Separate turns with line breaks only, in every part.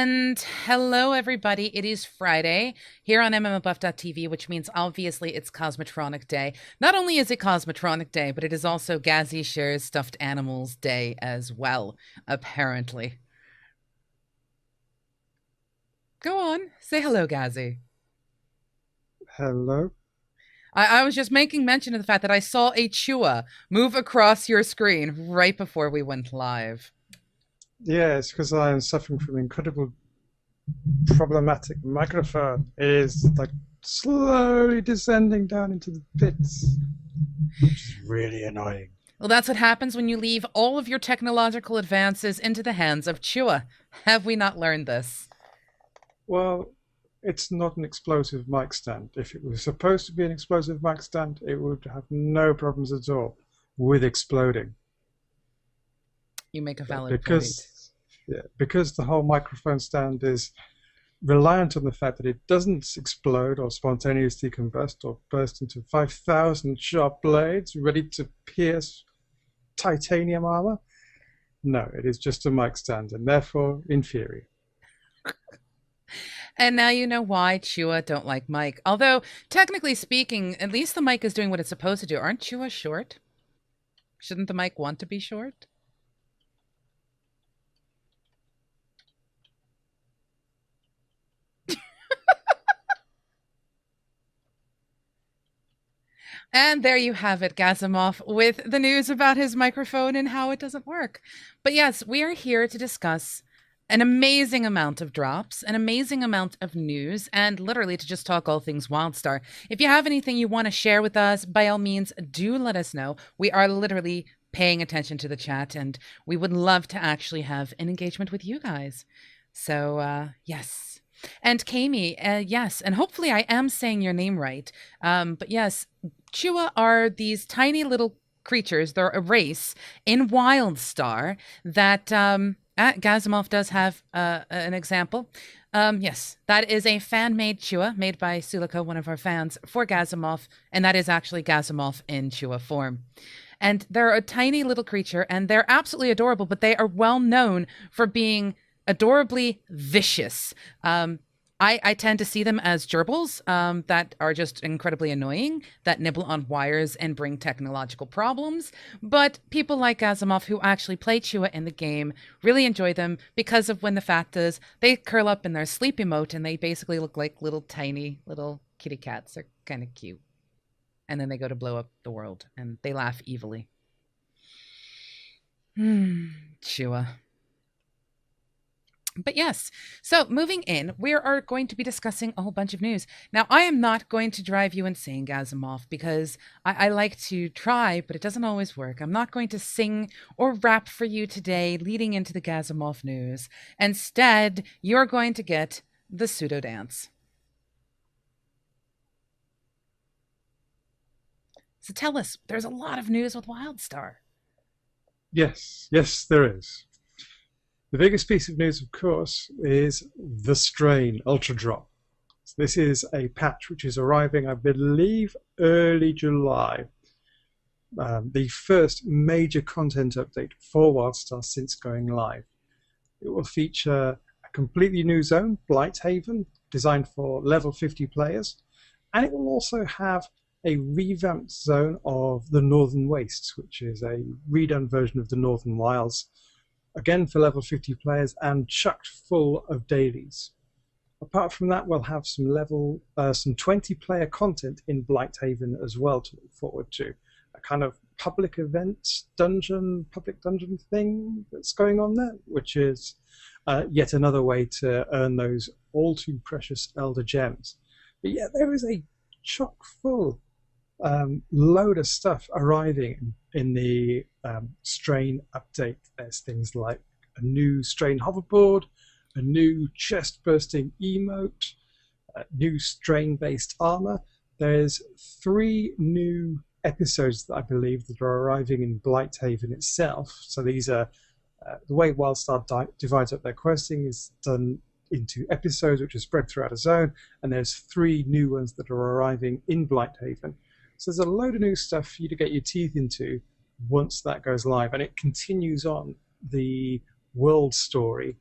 And hello, everybody. It is Friday here on MMOBuff.TV, which means obviously it's Cosmotronic Day. Not only is it Cosmotronic Day, but it is also Gazzy Shares Stuffed Animals Day as well, apparently. Go on, say hello, Gazzy.
Hello.
I was just making mention of the fact that I saw a Chua move across your screen right before we went live.
Yeah, it's because I am suffering from incredible problematic microphone. It is like slowly descending down into the pits, which is really annoying.
Well, that's what happens when you leave all of your technological advances into the hands of Chua. Have we not learned this?
Well, it's not an explosive mic stand. If it was supposed to be an explosive mic stand, it would have no problems at all with exploding.
You make a
But
valid point.
because the whole microphone stand is reliant on the fact that it doesn't explode or spontaneously combust or burst into 5,000 sharp blades ready to pierce titanium armor. No, it is just a mic stand and therefore inferior.
And now you know why Chua don't like Mike. Although, technically speaking, at least the mic is doing what it's supposed to do. Aren't Chua short? Shouldn't the mic want to be short? And there you have it, Gazimoff, with the news about his microphone and how it doesn't work. But yes, we are here to discuss an amazing amount of drops, an amazing amount of news, and literally to just talk all things WildStar. If you have anything you want to share with us, by all means, do let us know. We are literally paying attention to the chat, and we would love to actually have an engagement with you guys. So, yes. And Kami, yes, and hopefully I am saying your name right. But yes, Chua are these tiny little creatures. They're a race in WildStar that Gazimoff does have an example. Yes, that is a fan-made Chua made by Sulika, one of our fans, for Gazimoff, and that is actually Gazimoff in Chua form. And they're a tiny little creature, and they're absolutely adorable, but they are well known for being adorably vicious. I tend to see them as gerbils that are just incredibly annoying, that nibble on wires and bring technological problems. But people like Gazimoff, who actually play Chua in the game, really enjoy them because of when the fact is they curl up in their sleep emote and they basically look like little tiny little kitty cats. They're kind of cute. And then they go to blow up the world and they laugh evilly. Chua. But yes, so moving in, we are going to be discussing a whole bunch of news. Now, I am not going to drive you insane, Gazimoff, because I like to try, but it doesn't always work. I'm not going to sing or rap for you today leading into the Gazimoff news. Instead, you're going to get the pseudo dance. So tell us, there's a lot of news with WildStar.
Yes, there is. The biggest piece of news, of course, is the Strain Ultra Drop. So this is a patch which is arriving, I believe, early July. The first major content update for WildStar since going live. It will feature a completely new zone, Blighthaven, designed for level 50 players, and it will also have a revamped zone of the Northern Wastes, which is a redone version of the Northern Wilds, again for level 50 players and chucked full of dailies. Apart from that, we'll have some 20-player content in Blighthaven as well to look forward to. A kind of public event public dungeon thing that's going on there, which is yet another way to earn those all too precious Elder Gems. But yeah, there is a chock full load of stuff arriving in the Strain update. There's things like a new Strain hoverboard, a new chest-bursting emote, new Strain-based armor. There's 3 new episodes that I believe that are arriving in Blighthaven itself. So these are the way WildStar divides up their questing is done into episodes which are spread throughout a zone, and there's 3 new ones that are arriving in Blighthaven. So there's a load of new stuff for you to get your teeth into once that goes live, and it continues on the world story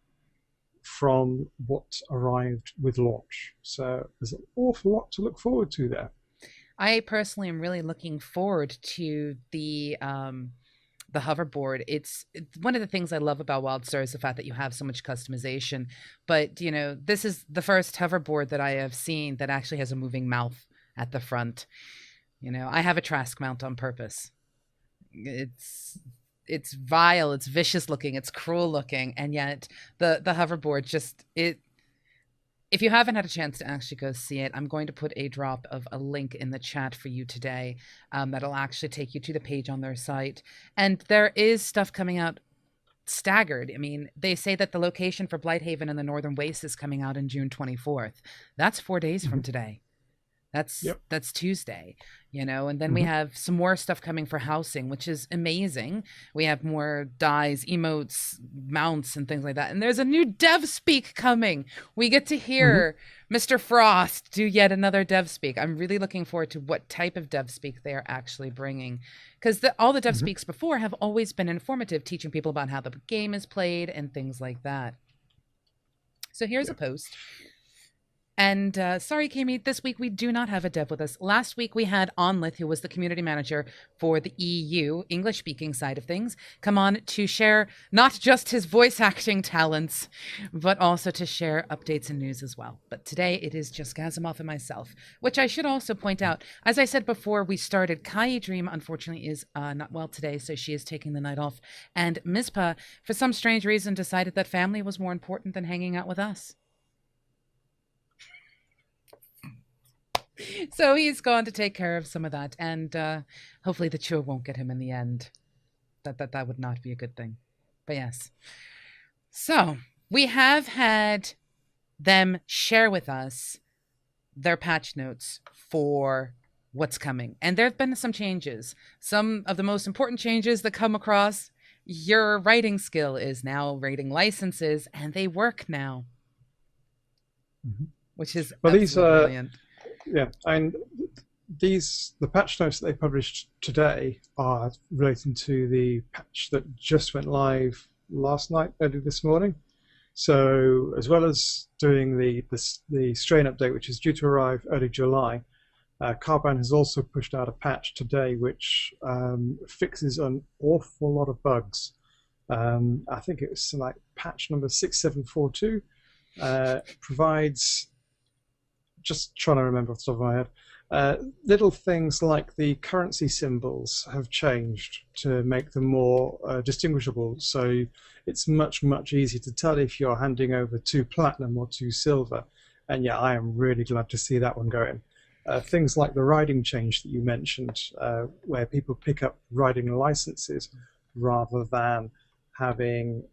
from what arrived with launch. So there's an awful lot to look forward to there.
I personally am really looking forward to the hoverboard. It's one of the things I love about WildStar is the fact that you have so much customization. But this is the first hoverboard that I have seen that actually has a moving mouth at the front. I have a Trask mount on purpose. It's vile, it's vicious looking, it's cruel looking, and yet the hoverboard just it. If you haven't had a chance to actually go see it, I'm going to put a drop of a link in the chat for you today that'll actually take you to the page on their site. And there is stuff coming out staggered. I mean, they say that the location for Blighthaven and the Northern Waste is coming out in June 24th. That's 4 days from today. That's Tuesday, and then we have some more stuff coming for housing, which is amazing. We have more dyes, emotes, mounts, and things like that. And there's a new dev speak coming. We get to hear Mr. Frost do yet another dev speak. I'm really looking forward to what type of dev speak they are actually bringing, because all the dev speaks before have always been informative, teaching people about how the game is played and things like that. So here's a post. And sorry, Kami, this week we do not have a dev with us. Last week we had Onlith, who was the community manager for the EU, English-speaking side of things, come on to share not just his voice acting talents, but also to share updates and news as well. But today it is just Gazimoff and myself, which I should also point out, as I said before we started, Kai Dream unfortunately is not well today, so she is taking the night off. And Mizpah, for some strange reason, decided that family was more important than hanging out with us. So he's gone to take care of some of that, and hopefully the chew won't get him in the end. That would not be a good thing. But yes. So we have had them share with us their patch notes for what's coming. And there have been some changes. Some of the most important changes that come across, your writing skill is now rating licenses, and they work now. Which is brilliant.
Yeah, and the patch notes that they published today are relating to the patch that just went live last night, early this morning. So as well as doing the strain update, which is due to arrive early July, Carbine has also pushed out a patch today which fixes an awful lot of bugs. I think it's like patch number 6742 provides, just trying to remember off the top of my head, little things like the currency symbols have changed to make them more distinguishable. So it's much easier to tell if you're handing over 2 platinum or 2 silver. And yeah, I am really glad to see that one going. Things like the riding change that you mentioned, where people pick up riding licenses rather than having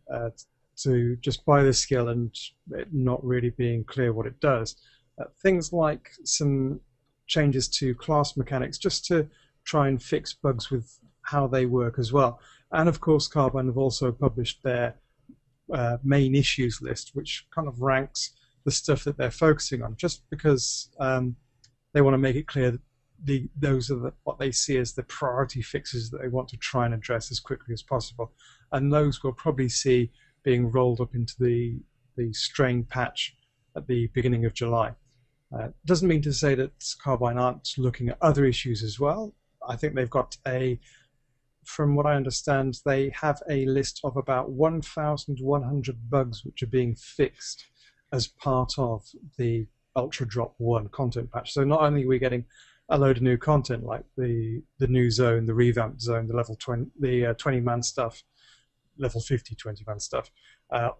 to just buy the skill and it not really being clear what it does. Things like some changes to class mechanics just to try and fix bugs with how they work as well. And of course, Carbine have also published their main issues list, which kind of ranks the stuff that they're focusing on, just because they want to make it clear that those are what they see as the priority fixes that they want to try and address as quickly as possible. And those we'll probably see being rolled up into the strain patch at the beginning of July. Doesn't mean to say that Carbine aren't looking at other issues as well. I think they've got from what I understand, they have a list of about 1,100 bugs which are being fixed as part of the Ultra Drop 1 content patch. So not only are we getting a load of new content like the new zone, the revamped zone, the level 20, the 20-man stuff, level 50 20-man stuff,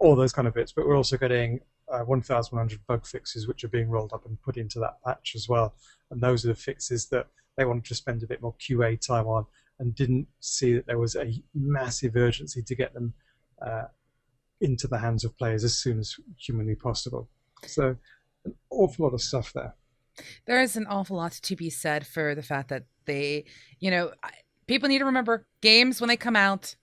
all those kind of bits, but we're also getting 1,100 bug fixes which are being rolled up and put into that patch as well. And those are the fixes that they wanted to spend a bit more QA time on and didn't see that there was a massive urgency to get them into the hands of players as soon as humanly possible. So an awful lot of stuff there.
There is an awful lot to be said for the fact that they, people need to remember games when they come out,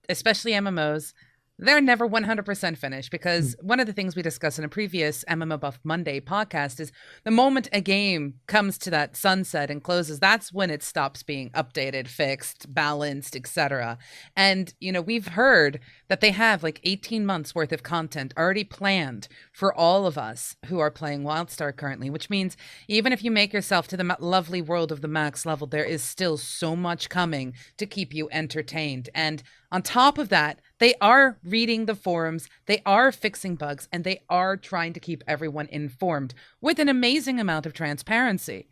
especially MMOs, They're never 100% finished because one of the things we discussed in a previous MMOBuff Monday podcast is the moment a game comes to that sunset and closes, that's when it stops being updated, fixed, balanced, etc. And, we've heard that they have like 18 months worth of content already planned for all of us who are playing WildStar currently, which means even if you make yourself to the lovely world of the max level, there is still so much coming to keep you entertained. And on top of that, they are reading the forums, they are fixing bugs, and they are trying to keep everyone informed with an amazing amount of transparency,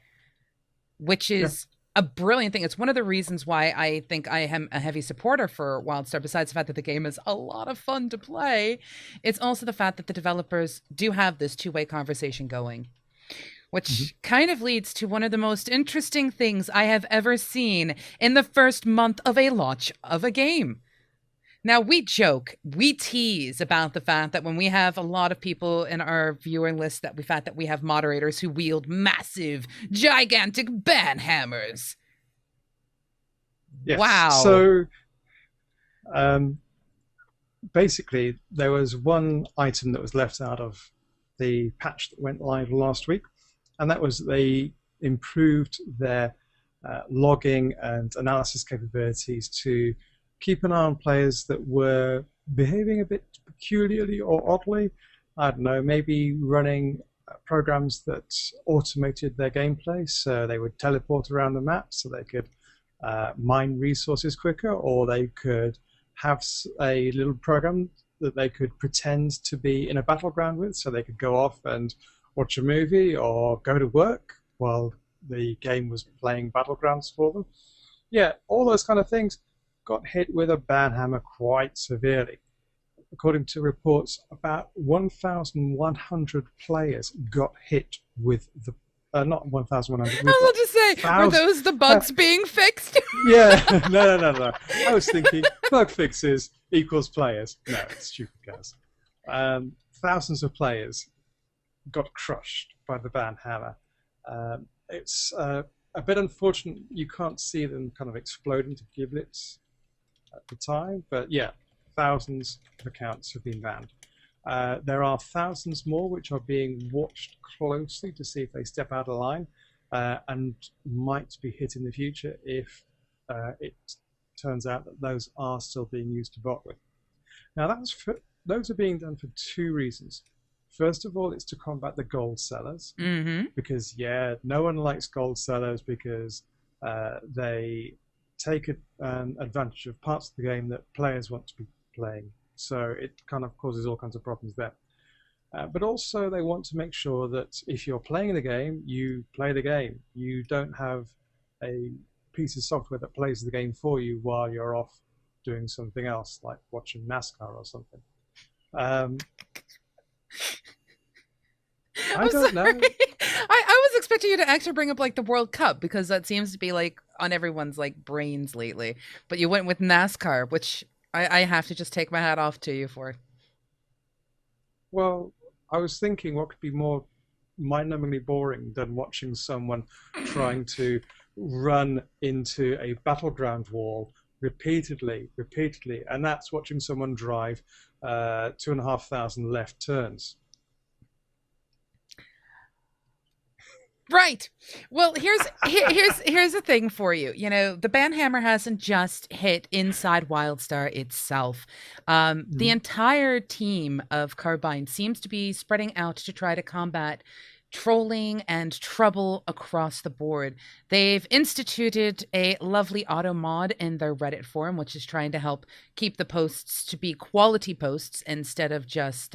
which
Yeah.
is a brilliant thing. It's one of the reasons why I think I am a heavy supporter for WildStar, besides the fact that the game is a lot of fun to play. It's also the fact that the developers do have this two-way conversation going, which kind of leads to one of the most interesting things I have ever seen in the first month of a launch of a game. Now, we joke, we tease about the fact that when we have a lot of people in our viewer list, that we have moderators who wield massive, gigantic ban hammers.
Yes.
Wow.
So basically, there was one item that was left out of the patch that went live last week, and that was they improved their logging and analysis capabilities to keep an eye on players that were behaving a bit peculiarly or oddly. I don't know, maybe running programs that automated their gameplay, so they would teleport around the map so they could mine resources quicker, or they could have a little program that they could pretend to be in a battleground with, so they could go off and watch a movie or go to work while the game was playing battlegrounds for them. Yeah, all those kind of things got hit with a ban hammer quite severely. According to reports, about 1,100 players got hit with the not 1,100.
I was about to say, were those the bugs being fixed?
Yeah, no. I was thinking bug fixes equals players. No, it's stupid, guys. Thousands of players got crushed by the ban hammer. It's a bit unfortunate you can't see them kind of explode into giblets at the time, but yeah, thousands of accounts have been banned. There are thousands more which are being watched closely to see if they step out of line and might be hit in the future if it turns out that those are still being used to bot with. Now, those are being done for two reasons. First of all, it's to combat the gold sellers, because no one likes gold sellers because they take advantage of parts of the game that players want to be playing. So it kind of causes all kinds of problems there. But also they want to make sure that if you're playing the game, you play the game. You don't have a piece of software that plays the game for you while you're off doing something else, like watching NASCAR or something. I don't know.
I was expecting you to actually bring up like the World Cup, because that seems to be like on everyone's like brains lately. But you went with NASCAR, which I have to just take my hat off to you for.
Well, I was thinking what could be more mind-numbingly boring than watching someone trying to run into a battleground wall repeatedly, and that's watching someone drive 2,500 left turns.
Right. Well, here's the thing for you. You know, the ban hammer hasn't just hit inside WildStar itself. The entire team of Carbine seems to be spreading out to try to combat trolling and trouble across the board. They've instituted a lovely auto mod in their Reddit forum, which is trying to help keep the posts to be quality posts instead of just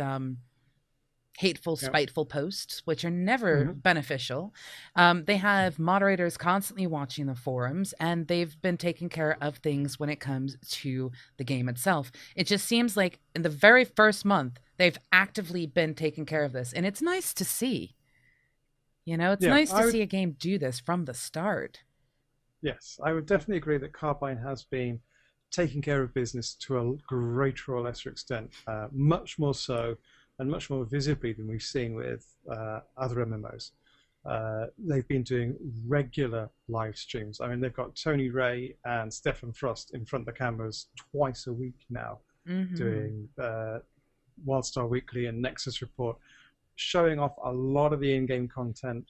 hateful, spiteful posts, which are never beneficial. They have moderators constantly watching the forums, and they've been taking care of things when it comes to the game itself. It just seems like in the very first month, they've actively been taking care of this, and it's nice to see. You know, it's nice to see a game do this from the start.
Yes, I would definitely agree that Carbine has been taking care of business to a greater or lesser extent, much more so and much more visibly than we've seen with other MMOs. They've been doing regular live streams. I mean, they've got Tony Ray and Stefan Frost in front of the cameras twice a week now, doing WildStar Weekly and Nexus Report, showing off a lot of the in-game content,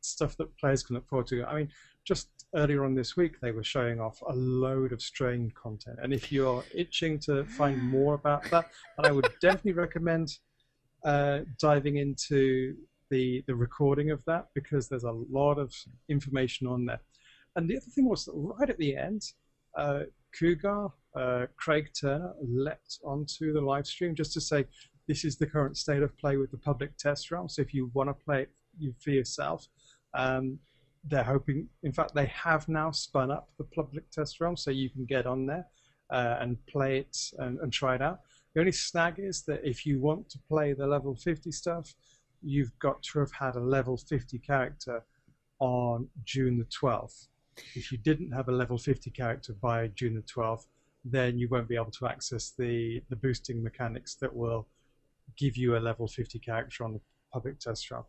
stuff that players can look forward to. I mean, just earlier on this week, they were showing off a load of Strain content. And if you're itching to find more about that, I would definitely recommend diving into the recording of that, because there's a lot of information on there. And the other thing was that right at the end, Cougar, Craig Turner, leapt onto the live stream just to say, this is the current state of play with the public test realm. So if you want to play it for yourself, they're hoping, in fact, they have now spun up the public test realm so you can get on there and play it and try it out. The only snag is that if you want to play the level 50 stuff, you've got to have had a level 50 character on June the 12th. If you didn't have a level 50 character by June the 12th, then you won't be able to access the boosting mechanics that will give you a level 50 character on the public test realm.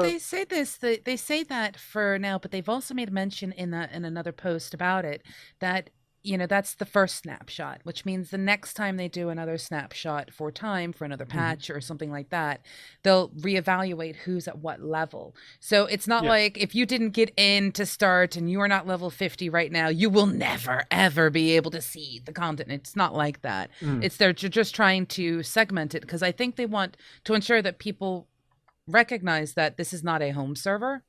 They say this. They say that for now, but they've also made mention in another post about it that, you know, that's the first snapshot, which means the next time they do another snapshot for another patch or something like that, they'll reevaluate who's at what level. So it's not like if you didn't get in to start and you are not level 50 right now, you will never, ever be able to see the content. It's not like that. They're just trying to segment it, because I think they want to ensure that people recognize that this is not a home server.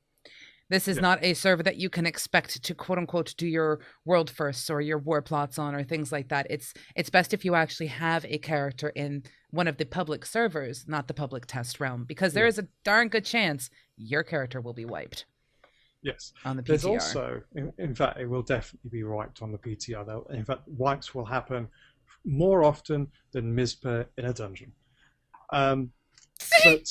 This is not a server that you can expect to, quote unquote, do your world firsts or your war plots on or things like that. It's best if you actually have a character in one of the public servers, not the public test realm, because there is a darn good chance your character will be wiped.
Yes.
On the PTR.
There's also, in fact, it will definitely be wiped on the PTR. Though, in fact, wipes will happen more often than Mizpah in a dungeon. But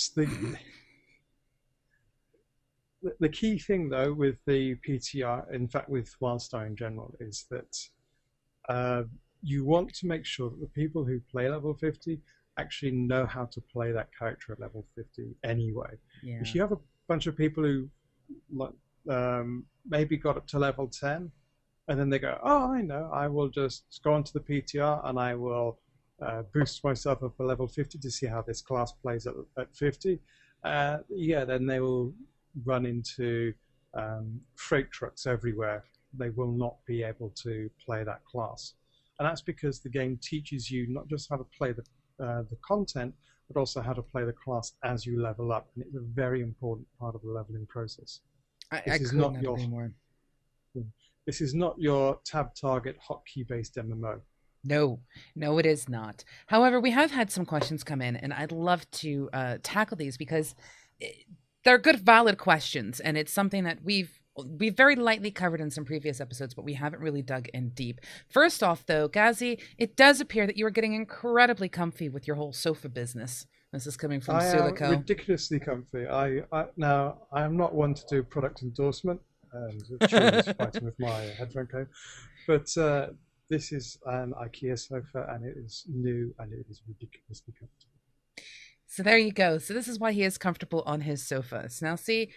the key thing, though, with the PTR, in fact, with WildStar in general, is that you want to make sure that the people who play level 50 actually know how to play that character at level 50 anyway. Yeah. If you have a bunch of people who maybe got up to level 10, and then they go, oh, I know, I will just go onto the PTR and I will boost myself up to level 50 to see how this class plays at 50, then they will run into freight trucks everywhere. They will not be able to play that class. And that's because the game teaches you not just how to play the content, but also how to play the class as you level up. And it's a very important part of the leveling process.
I couldn't agree more.
This is not your tab target hotkey based MMO.
No, it is not. However, we have had some questions come in, and I'd love to tackle these because they're good, valid questions, and it's something that we've very lightly covered in some previous episodes, but we haven't really dug in deep. First off, though, Gazi, it does appear that you are getting incredibly comfy with your whole sofa business. This is coming from Sulico.
I am ridiculously comfy. Now, I am not one to do product endorsement, and fighting with my headphone code, but this is an IKEA sofa, and it is new, and it is ridiculously comfortable.
So there you go. So this is why he is comfortable on his sofa. So now see,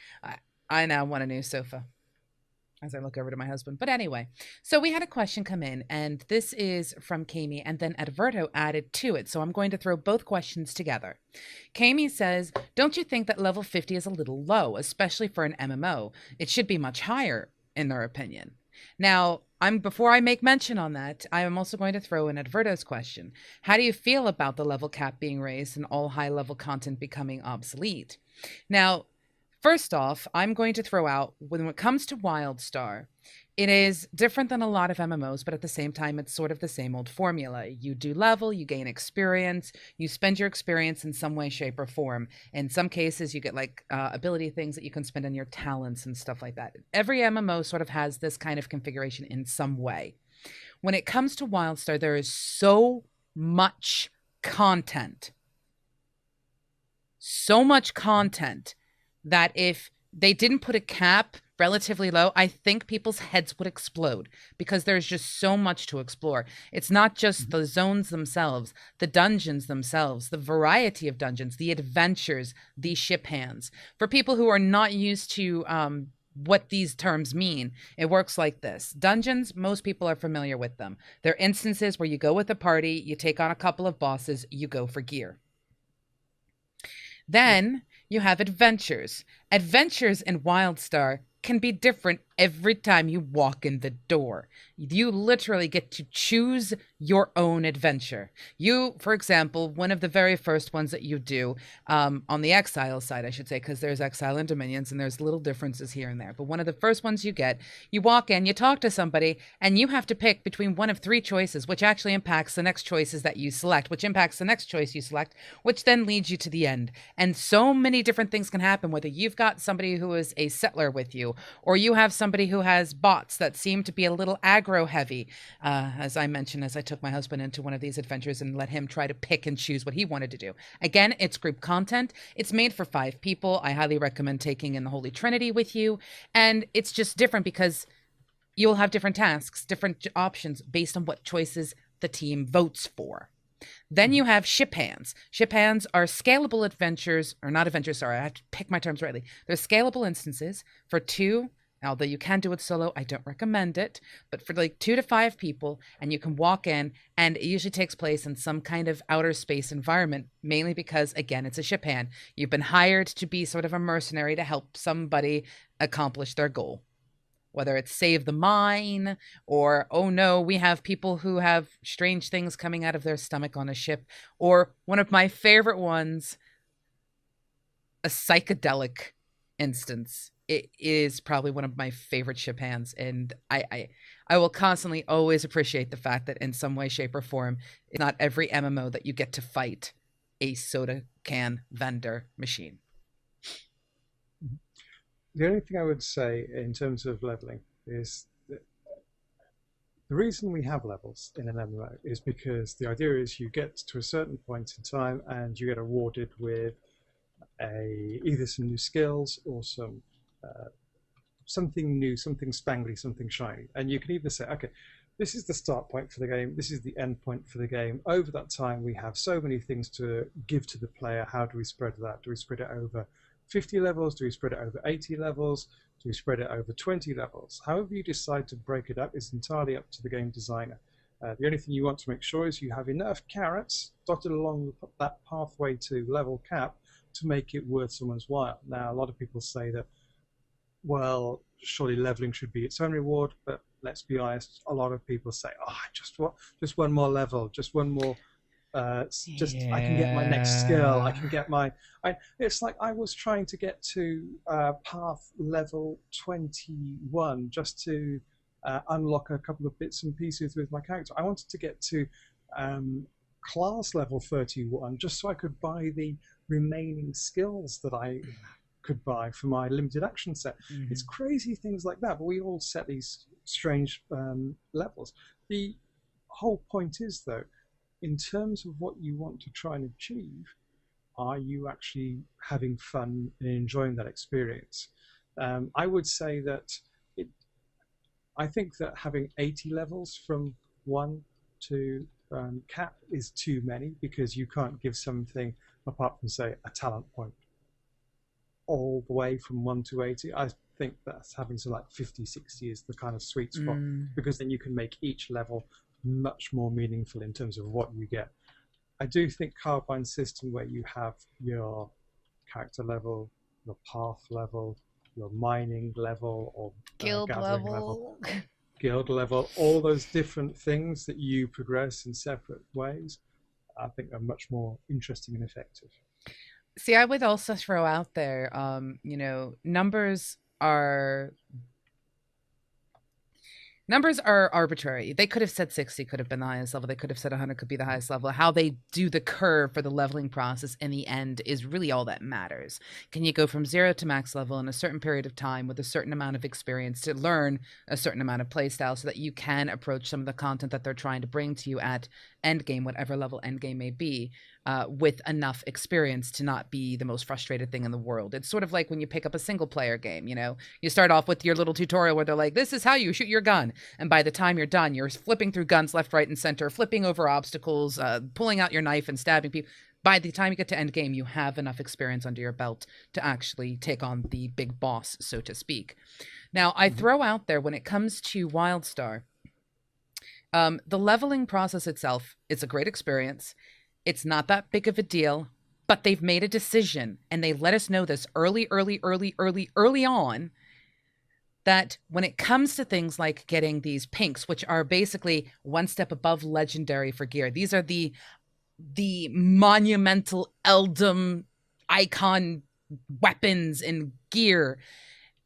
I now want a new sofa as I look over to my husband. But anyway, so we had a question come in, and this is from Kami, and then Adverto added to it. So I'm going to throw both questions together. Kami says, don't you think that level 50 is a little low, especially for an MMO? It should be much higher, in their opinion. Now, before I make mention on that, I am also going to throw in Adverto's question. How do you feel about the level cap being raised and all high-level content becoming obsolete? Now, first off, I'm going to throw out, when it comes to WildStar, it is different than a lot of MMOs, but at the same time, it's sort of the same old formula. You do level, you gain experience, you spend your experience in some way, shape, or form. In some cases, you get like ability things that you can spend on your talents and stuff like that. Every MMO sort of has this kind of configuration in some way. When it comes to WildStar, there is so much content. So much content that if they didn't put a cap relatively low, I think people's heads would explode because there's just so much to explore. It's not just the zones themselves, the dungeons themselves, the variety of dungeons, the adventures, the ship hands. For people who are not used to what these terms mean. It works like this. Dungeons, most people are familiar with them. They're instances where you go with a party, you take on a couple of bosses, you go for gear. Then you have adventures. Adventures in WildStar can be different every time you walk in the door. You literally get to choose your own adventure. You, for example, one of the very first ones that you do on the Exile side, I should say, because there's Exile and Dominions and there's little differences here and there. But one of the first ones you get, you walk in, you talk to somebody, and you have to pick between one of three choices, which actually impacts the next choices that you select, which impacts the next choice you select, which then leads you to the end. And so many different things can happen, whether you've got somebody who is a settler with you, or you have somebody who has bots that seem to be a little aggro heavy. As I mentioned, as I took my husband into one of these adventures and let him try to pick and choose what he wanted to do. Again, it's group content. It's made for 5 people. I highly recommend taking in the Holy Trinity with you. And it's just different because you'll have different tasks, different options based on what choices the team votes for. Then you have ship hands. Ship hands are scalable adventures, or not adventures, sorry, I have to pick my terms rightly. They're scalable instances for 2, although you can do it solo, I don't recommend it, but for like 2 to 5 people, and you can walk in, and it usually takes place in some kind of outer space environment, mainly because, again, it's a ship hand. You've been hired to be sort of a mercenary to help somebody accomplish their goal. Whether it's save the mine or, oh no, we have people who have strange things coming out of their stomach on a ship, or one of my favorite ones, a psychedelic instance. It is probably one of my favorite ship hands, and I will constantly always appreciate the fact that in some way, shape, or form, it's not every MMO that you get to fight a soda can vendor machine.
The only thing I would say in terms of leveling is that the reason we have levels in an MMO is because the idea is you get to a certain point in time and you get awarded with either some new skills or something new, something spangly, something shiny. And you can either say, okay, this is the start point for the game, this is the end point for the game. Over that time, we have so many things to give to the player. How do we spread that? Do we spread it over 50 levels? Do we spread it over 80 levels? Do we spread it over 20 levels? However you decide to break it up is entirely up to the game designer. The only thing you want to make sure is you have enough carrots dotted along that pathway to level cap to make it worth someone's while. Now, a lot of people say that, well, surely leveling should be its own reward, but let's be honest, a lot of people say, oh, just one more level, just one more I can get my next skill, I can get it's like I was trying to get to path level 21 just to unlock a couple of bits and pieces with my character. I wanted to get to class level 31 just so I could buy the remaining skills that I could buy for my limited action set. It's crazy things like that, but we all set these strange levels. The whole point is, though, in terms of what you want to try and achieve, are you actually having fun and enjoying that experience? I would say that I think that having 80 levels from 1 to cap is too many, because you can't give something, apart from, say, a talent point, all the way from 1 to 80. I think that's having something like 50, 60 is the kind of sweet spot, because then you can make each level much more meaningful in terms of what you get. I do think Carbine system, where you have your character level, your path level, your mining level, or
guild
level, guild level, all those different things that you progress in separate ways, I think are much more interesting and effective.
See, I would also throw out there, numbers are arbitrary. They could have said 60 could have been the highest level. They could have said 100 could be the highest level. How they do the curve for the leveling process in the end is really all that matters. Can you go from 0 to max level in a certain period of time with a certain amount of experience to learn a certain amount of playstyle so that you can approach some of the content that they're trying to bring to you at endgame, whatever level endgame may be, with enough experience to not be the most frustrated thing in the world. It's sort of like when you pick up a single player game, you start off with your little tutorial where they're like, this is how you shoot your gun. And by the time you're done, you're flipping through guns left, right, and center, flipping over obstacles, pulling out your knife and stabbing people. by the time you get to end game, you have enough experience under your belt to actually take on the big boss, so to speak. Now, I throw out there when it comes to WildStar, the leveling process itself is a great experience. It's not that big of a deal, but they've made a decision and they let us know this early on that when it comes to things like getting these pinks, which are basically one step above legendary for gear, these are the monumental eldom icon weapons and gear,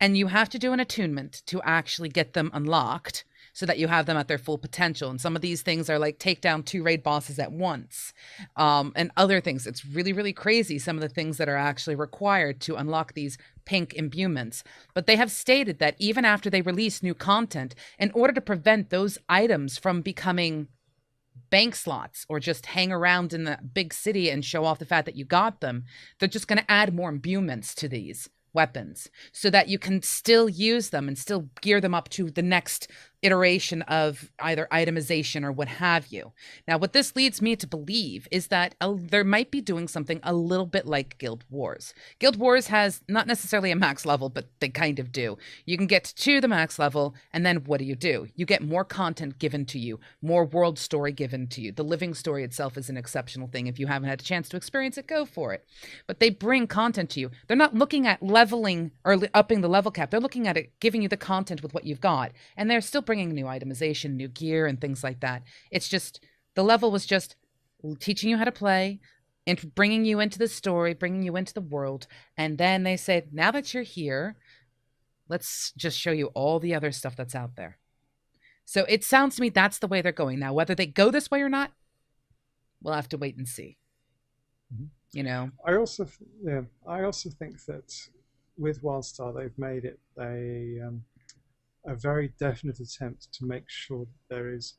and you have to do an attunement to actually get them unlocked so that you have them at their full potential. And some of these things are like take down 2 raid bosses at once, and other things. It's really, really crazy, some of the things that are actually required to unlock these pink imbuements. But they have stated that even after they release new content, in order to prevent those items from becoming bank slots or just hang around in the big city and show off the fact that you got them, they're just going to add more imbuements to these weapons so that you can still use them and still gear them up to the next iteration of either itemization or what have you. Now, what this leads me to believe is that there might be doing something a little bit like Guild Wars. Guild Wars has not necessarily a max level, but they kind of do. You can get to the max level, and then what do? You get more content given to you, more world story given to you. The living story itself is an exceptional thing. If you haven't had a chance to experience it, go for it. But they bring content to you. They're not looking at leveling or upping the level cap. They're looking at it, giving you the content with what you've got. And they're still bringing new itemization, new gear, and things like that. It's just, the level was just teaching you how to play and bringing you into the story, bringing you into the world. And then they said, now that you're here, let's just show you all the other stuff that's out there. So it sounds to me that's the way they're going. Now, whether they go this way or not, we'll have to wait and see. You know,
I also think that with WildStar, they've made it a very definite attempt to make sure that there is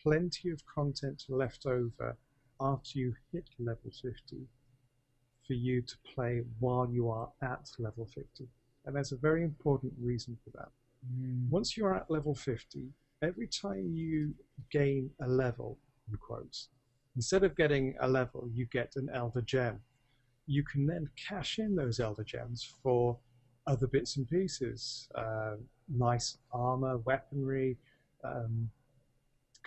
plenty of content left over after you hit level 50 for you to play while you are at level 50. And there's a very important reason for that. Once you're at level 50, every time you gain a level, in quotes, instead of getting a level, you get an Elder Gem. You can then cash in those Elder Gems for other bits and pieces, nice armor, weaponry,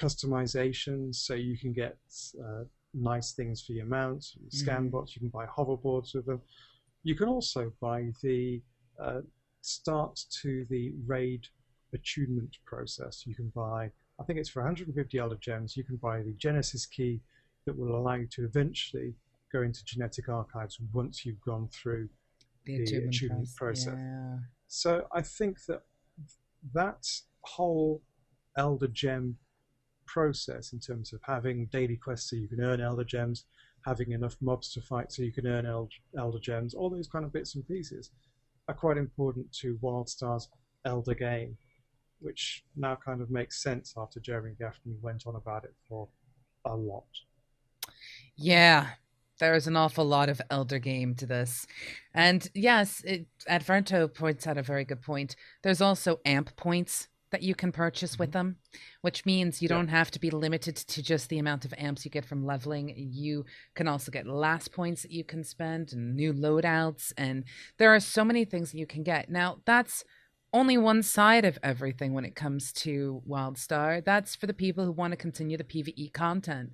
customizations, so you can get nice things for your mounts, scan bots, you can buy hoverboards with them. You can also buy the start to the raid attunement process. You can buy, I think it's for 150 Elder Gems, you can buy the Genesis key that will allow you to eventually go into genetic archives once you've gone through the achievement process.
Yeah.
So I think that whole Elder Gem process, in terms of having daily quests so you can earn Elder Gems, having enough mobs to fight so you can earn Elder Gems, all those kind of bits and pieces are quite important to WildStar's Elder game, which now kind of makes sense after Jeremy Gaffney went on about it for a lot.
Yeah, there is an awful lot of Elder game to this. And yes, Adverto points out a very good point. There's also amp points that you can purchase with them, which means you don't have to be limited to just the amount of amps you get from leveling. You can also get last points that you can spend and new loadouts. And there are so many things that you can get. Now, that's only one side of everything when it comes to WildStar. That's for the people who want to continue the PvE content.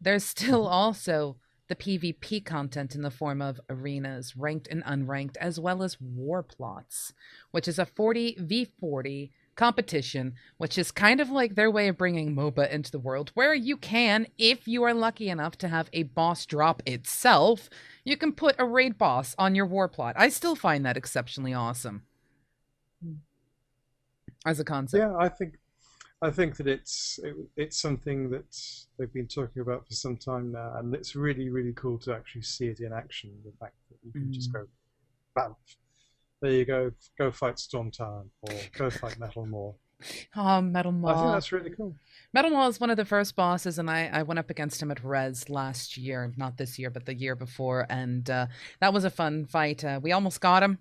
There's still also the PvP content in the form of arenas, ranked and unranked, as well as war plots, which is a 40v40 competition, which is kind of like their way of bringing MOBA into the world, where you can, if you are lucky enough to have a boss drop itself, you can put a raid boss on your war plot. I still find that exceptionally awesome as a concept.
Yeah, I think that it's something that they've been talking about for some time now, and it's really, really cool to actually see it in action. The fact that you can just go, bam, there you go fight Storm Tower, or go fight Metal Maw.
Oh, Metal Maw.
I think that's really cool.
Metal Maw is one of the first bosses, and I went up against him at Res last year. Not this year, but the year before, and that was a fun fight. We almost got him.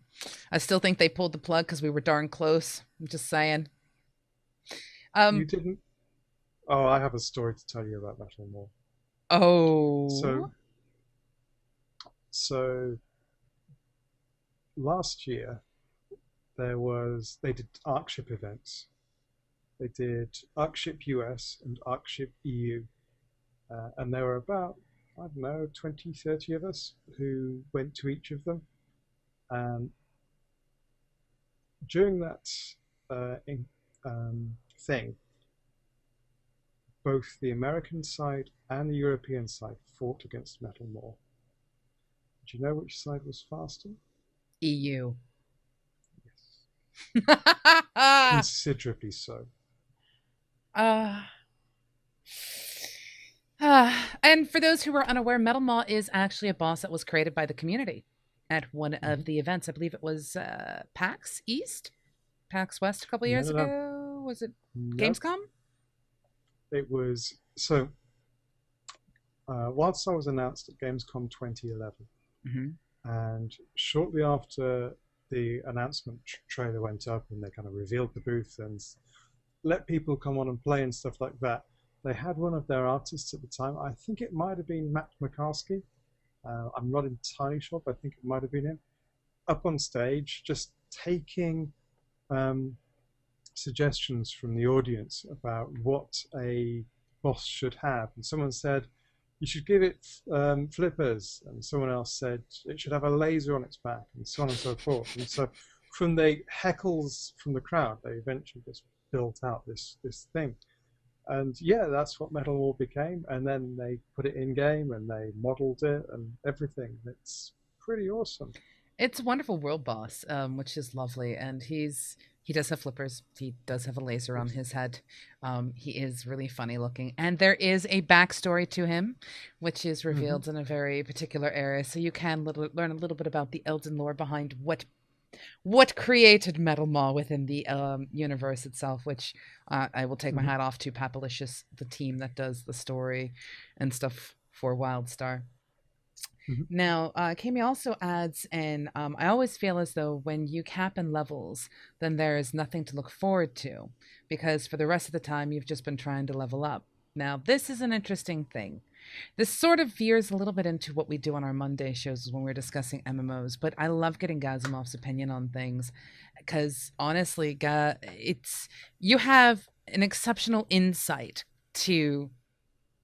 I still think they pulled the plug because we were darn close. I'm just saying.
You didn't? Oh, I have a story to tell you about Metal Maw.
Oh.
So, So last year they did Arkship events. They did Arkship US and Arkship EU, and there were about, I don't know, 20, 30 of us who went to each of them. And during that thing, both the American side and the European side fought against Metal More. Do you know which side was faster?
EU.
Yes. Considerably so.
And for those who are unaware, Metal Maw is actually a boss that was created by the community at one of the events. I believe it was PAX East, PAX West a couple years ago. Was it Gamescom?
It was, so WildStar was announced at Gamescom 2011. And shortly after the announcement trailer went up and they kind of revealed the booth and let people come on and play and stuff like that, they had one of their artists at the time. I think it might have been Matt McCaskey. I'm not entirely sure, but I think it might have been him. Up on stage, just taking suggestions from the audience about what a boss should have. And someone said, you should give it flippers. And someone else said, it should have a laser on its back, and so on and so forth. And so from the heckles from the crowd, they eventually just built out this thing. And yeah, that's what Metal War became. And then they put it in game and they modeled it and everything. It's pretty awesome.
It's a wonderful world boss, which is lovely. And he does have flippers. He does have a laser on his head. He is really funny looking. And there is a backstory to him, which is revealed in a very particular area. So you can learn a little bit about the Elden lore behind what created Metal Maw within the universe itself, which I will take my hat off to Papalicious, the team that does the story and stuff for WildStar. Now, Kami also adds, and I always feel as though when you cap in levels, then there is nothing to look forward to, because for the rest of the time, you've just been trying to level up. Now, this is an interesting thing. This sort of veers a little bit into what we do on our Monday shows when we're discussing MMOs, but I love getting Gazimoff's opinion on things, because honestly, you have an exceptional insight to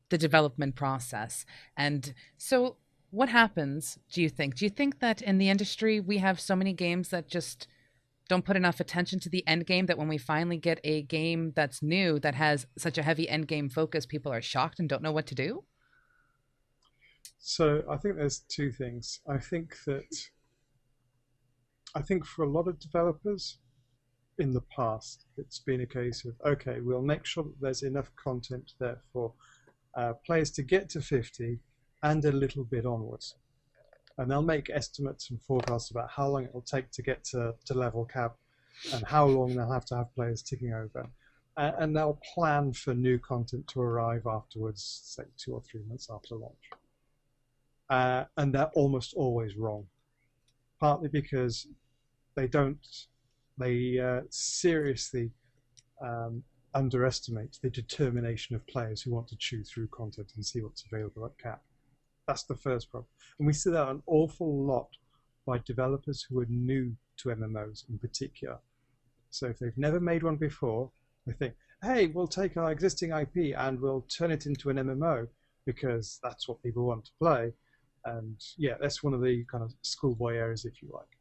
the development process. And so what happens, do you think? Do you think that in the industry we have so many games that just don't put enough attention to the end game, that when we finally get a game that's new that has such a heavy end game focus, people are shocked and don't know what to do?
So I think there's two things. I think for a lot of developers in the past, it's been a case of, okay, we'll make sure that there's enough content there for players to get to 50 and a little bit onwards. And they'll make estimates and forecasts about how long it will take to get to level cap and how long they'll have to have players ticking over. And they'll plan for new content to arrive afterwards, say 2 or 3 months after launch. And they're almost always wrong, partly because they seriously underestimate the determination of players who want to chew through content and see what's available at cap. That's the first problem. And we see that an awful lot by developers who are new to MMOs in particular. So if they've never made one before, they think, hey, we'll take our existing IP and we'll turn it into an MMO because that's what people want to play. And yeah, that's one of the kind of schoolboy errors, if you like.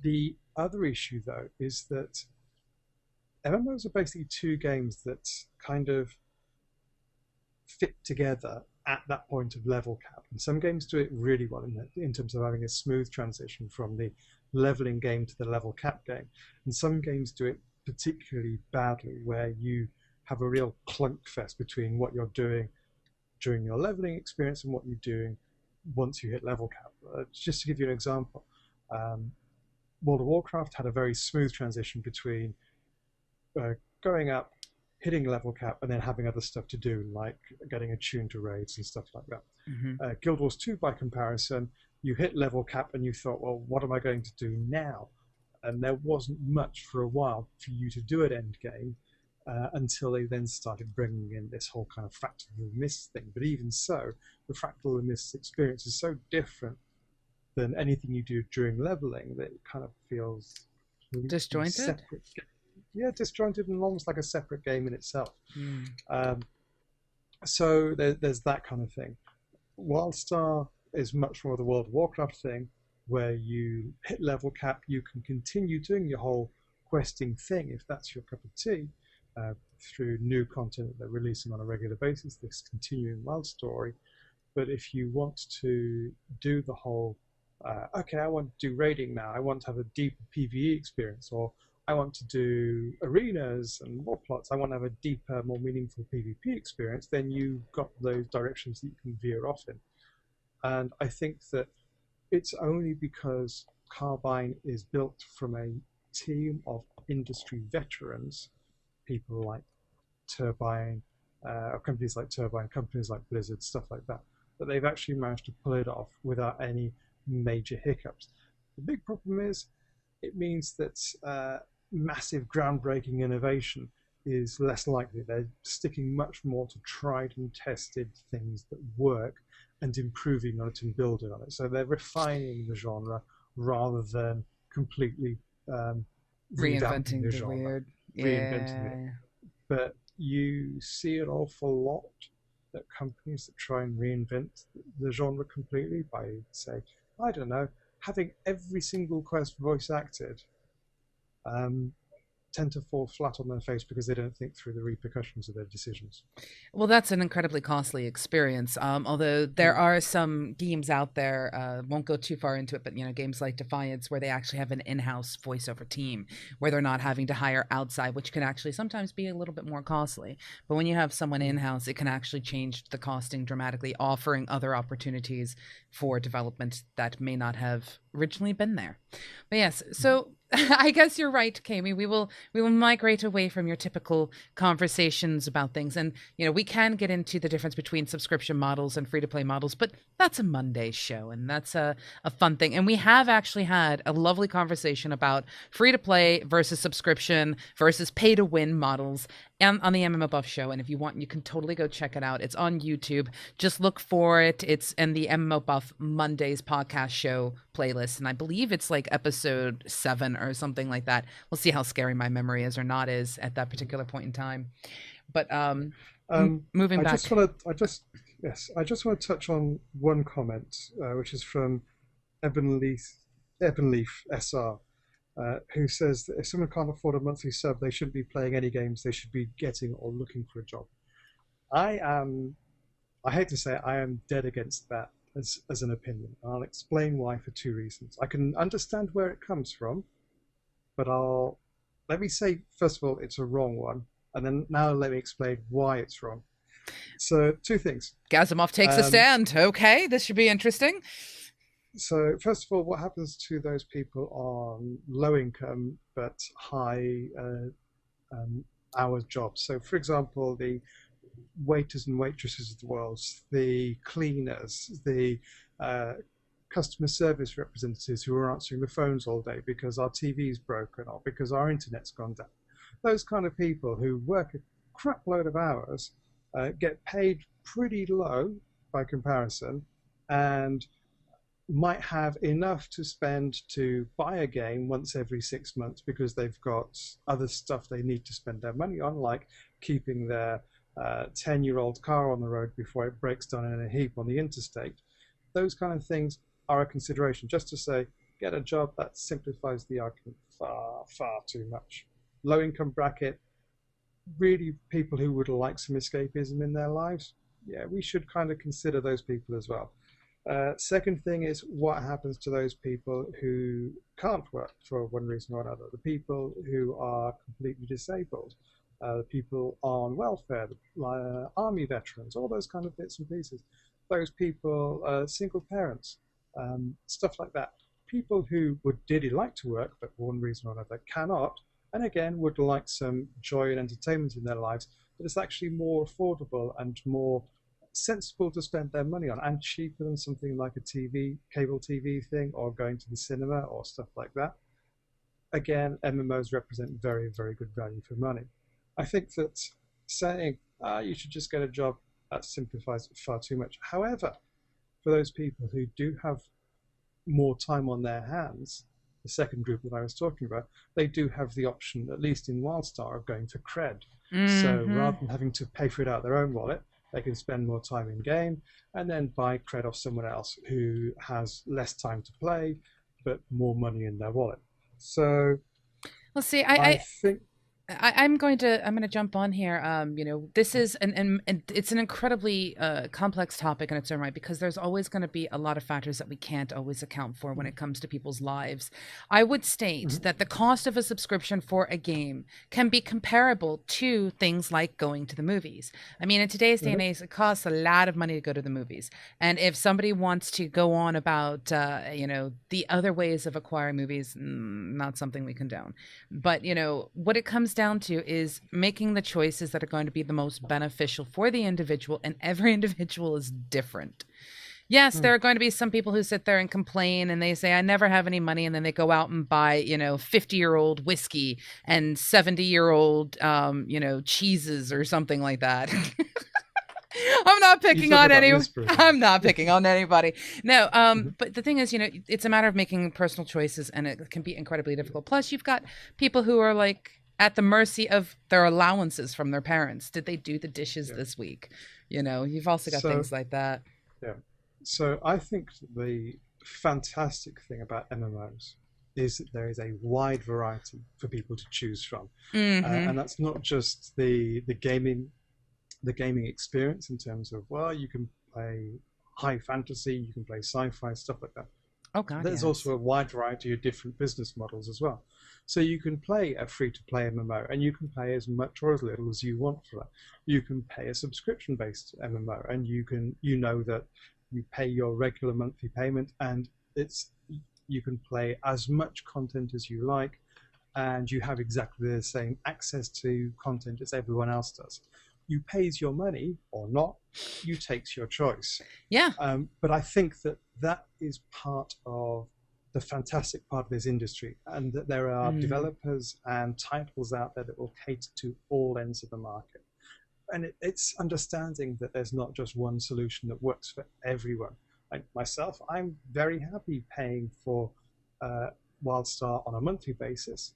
The other issue, though, is that MMOs are basically two games that kind of fit together at that point of level cap. And some games do it really well in terms of having a smooth transition from the leveling game to the level cap game. And some games do it particularly badly, where you have a real clunk fest between what you're doing during your leveling experience and what you're doing once you hit level cap. Just to give you an example, World of Warcraft had a very smooth transition between going up, hitting level cap, and then having other stuff to do, like getting attuned to raids and stuff like that. Guild Wars 2, by comparison, you hit level cap and you thought, well, what am I going to do now? And there wasn't much for a while for you to do at end game. until they then started bringing in this whole kind of fractal mist thing. But even so, the fractal mist experience is so different than anything you do during leveling that it kind of feels
Disjointed.
separate. Yeah, disjointed and almost like a separate game in itself. Um, so there's that kind of thing. WildStar is much more the World of Warcraft thing, where you hit level cap, you can continue doing your whole questing thing if that's your cup of tea, through new content that they're releasing on a regular basis, this continuing wild story. But if you want to do the whole, okay, I want to do raiding now, I want to have a deeper PvE experience, or I want to do arenas and war plots, I want to have a deeper, more meaningful PvP experience, then you've got those directions that you can veer off in. And I think that it's only because Carbine is built from a team of industry veterans, people like Turbine, companies like Turbine, companies like Blizzard, stuff like that, that they've actually managed to pull it off without any major hiccups. The big problem is it means that massive groundbreaking innovation is less likely. They're sticking much more to tried and tested things that work and improving on it and building on it. So they're refining the genre rather than completely
Reinventing the
genre,
weird.
reinventing it.
Yeah.
But you see an awful lot that companies that try and reinvent the genre completely by, say, I don't know, having every single quest voice acted, tend to fall flat on their face because they don't think through the repercussions of their decisions.
Well, that's an incredibly costly experience. Although there are some games out there, won't go too far into it, but games like Defiance, where they actually have an in-house voiceover team, where they're not having to hire outside, which can actually sometimes be a little bit more costly. But when you have someone in-house, it can actually change the costing dramatically, offering other opportunities for development that may not have originally been there. But yes, so I guess you're right, Kami. We will migrate away from your typical conversations about things, and we can get into the difference between subscription models and free to play models, but that's a Monday show, and that's a fun thing. And we have actually had a lovely conversation about free to play versus subscription versus pay to win models, and on the MMO Buff show. And if you want, you can totally go check it out. It's on YouTube. Just look for it. It's in the MMO Buff Mondays podcast show playlist. And I believe it's like episode 7 or something like that. We'll see how scary my memory is or not is at that particular point in time. But moving back.
I just want to touch on one comment, which is from Ebonleaf SR. Who says that if someone can't afford a monthly sub, they shouldn't be playing any games. They should be getting or looking for a job. I hate to say it, I am dead against that as an opinion. I'll explain why for 2 reasons. I can understand where it comes from, but let me say, first of all, it's a wrong one. And then now let me explain why it's wrong. So 2 things.
Gazimoff takes a stand. Okay, this should be interesting.
So first of all, what happens to those people on low income but high hours jobs? So for example, the waiters and waitresses of the world, the cleaners, the customer service representatives who are answering the phones all day because our TV's broken or because our internet's gone down. Those kind of people who work a crap load of hours get paid pretty low by comparison and might have enough to spend to buy a game once every 6 months because they've got other stuff they need to spend their money on, like keeping their 10-year-old car on the road before it breaks down in a heap on the interstate. Those kind of things are a consideration. Just to say, get a job, that simplifies the argument far, far too much. Low income bracket, really people who would like some escapism in their lives, yeah, we should kind of consider those people as well. Second thing is what happens to those people who can't work for one reason or another, the people who are completely disabled, the people on welfare, army veterans, all those kind of bits and pieces. Those people, single parents, stuff like that. People who would dearly like to work, but for one reason or another cannot, and again would like some joy and entertainment in their lives, but it's actually more affordable and more sensible to spend their money on and cheaper than something like a cable TV thing or going to the cinema or stuff like that. Again, MMOs represent very, very good value for money. I think that saying you should just get a job, that simplifies it far too much. However, for those people who do have more time on their hands, the second group that I was talking about, they do have the option, at least in WildStar, of going for cred. So
Mm-hmm.
rather than having to pay for it out of their own wallet, they can spend more time in game and then buy cred off someone else who has less time to play but more money in their wallet. So
Well, see,
I think.
I'm going to jump on here. This is and it's an incredibly complex topic in its own right because there's always going to be a lot of factors that we can't always account for when it comes to people's lives. I would state
Mhm.
that the cost of a subscription for a game can be comparable to things like going to the movies. I mean, in today's day and
Mhm.
age, it costs a lot of money to go to the movies, and if somebody wants to go on about the other ways of acquiring movies, not something we condone. But, what it comes down to is making the choices that are going to be the most beneficial for the individual, and every individual is different. Yes, there
Mhm.
are going to be some people who sit there and complain and they say, I never have any money. And then they go out and buy, 50-year-old whiskey and 70-year-old, cheeses or something like that. I'm not
You
picking
talk
on
about
any.
misprision.
I'm not picking on anybody. No,
Mhm.
but the thing is, it's a matter of making personal choices, and it can be incredibly difficult. Plus, you've got people who are like at the mercy of their allowances from their parents. Did they do the dishes
Yeah.
this week? You've also got
So
things like that.
yeah. So I think the fantastic thing about MMOs is that there is a wide variety for people to choose from,
Mm-hmm.
and that's not just the gaming experience in terms of, well, you can play high fantasy, you can play sci-fi, stuff like that.
Oh God,
There's
yes.
also a wide variety of different business models as well. So you can play a free-to-play MMO, and you can pay as much or as little as you want for that. You can pay a subscription-based MMO, and you know that you pay your regular monthly payment, and it's you can play as much content as you like, and you have exactly the same access to content as everyone else does. You pays your money or not, you takes your choice.
Yeah.
But I think that that is part of the fantastic part of this industry, and that there are
Mm.
developers and titles out there that will cater to all ends of the market. And it's understanding that there's not just one solution that works for everyone. Like myself, I'm very happy paying for uh, WildStar on a monthly basis,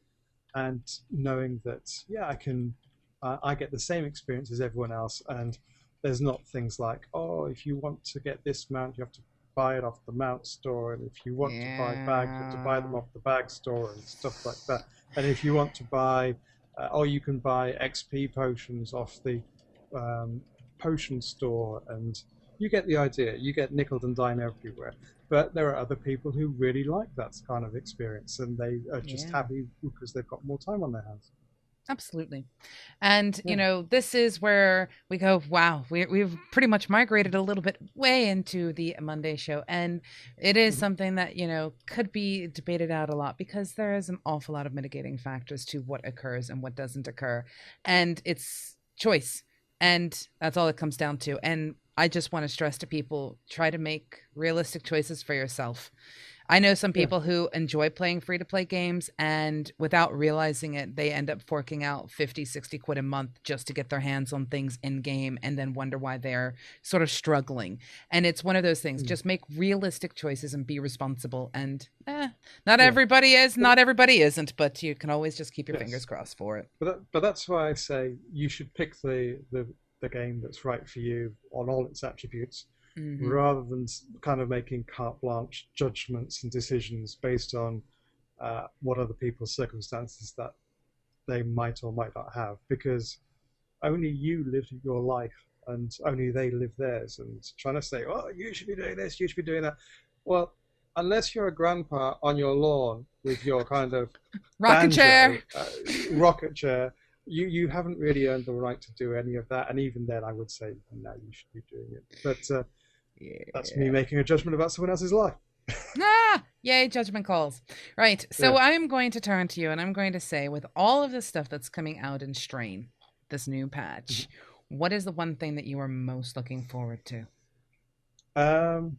and knowing that yeah, I get the same experience as everyone else, and there's not things like, oh, if you want to get this mount, you have to buy it off the mount store, and if you want to buy bags, you have to buy them
Yeah.
off the bag store and stuff like that. And if you want to buy, or you can buy XP potions off the um, potion store, and you get the idea. You get nickel and dime everywhere. But there are other people who really like that kind of experience, and they are just
Yeah.
happy because they've got more time on their hands.
Absolutely. And,
Yeah.
this is where we go, wow, we've pretty much migrated a little bit way into the Monday show. And it is
Mhm.
something that, could be debated out a lot because there is an awful lot of mitigating factors to what occurs and what doesn't occur. And it's choice. And that's all it comes down to. And I just want to stress to people try to make realistic choices for yourself. I know some
Yeah.
people who enjoy playing free to play games and without realizing it, they end up forking out 50, 60 quid a month just to get their hands on things in game and then wonder why they're sort of struggling. And it's one of those things,
Mm.
just make realistic choices and be responsible. And not
Yeah.
everybody is,
But
not everybody isn't, but you can always just keep your fingers
yes,
crossed for it.
but that's why I say you should pick the game that's right for you on all its attributes,
Hmm.
rather than kind of making carte blanche judgments and decisions based on what other people's circumstances that they might or might not have, because only you live your life and only they live theirs. And trying to say, oh, you should be doing this, you should be doing that. Well, unless you're a grandpa on your lawn with your kind of
Rocking chair.
banjo, rocket chair, you haven't really earned the right to do any of that. And even then, I would say, no, you should be doing it. But that's me
Yeah.
making a judgment about someone else's life.
Ah, yay, judgment calls. Right. So
Yeah.
I'm going to turn to you and I'm going to say, with all of the stuff that's coming out in Strain, this new patch, what is the one thing that you are most looking forward to?
Um,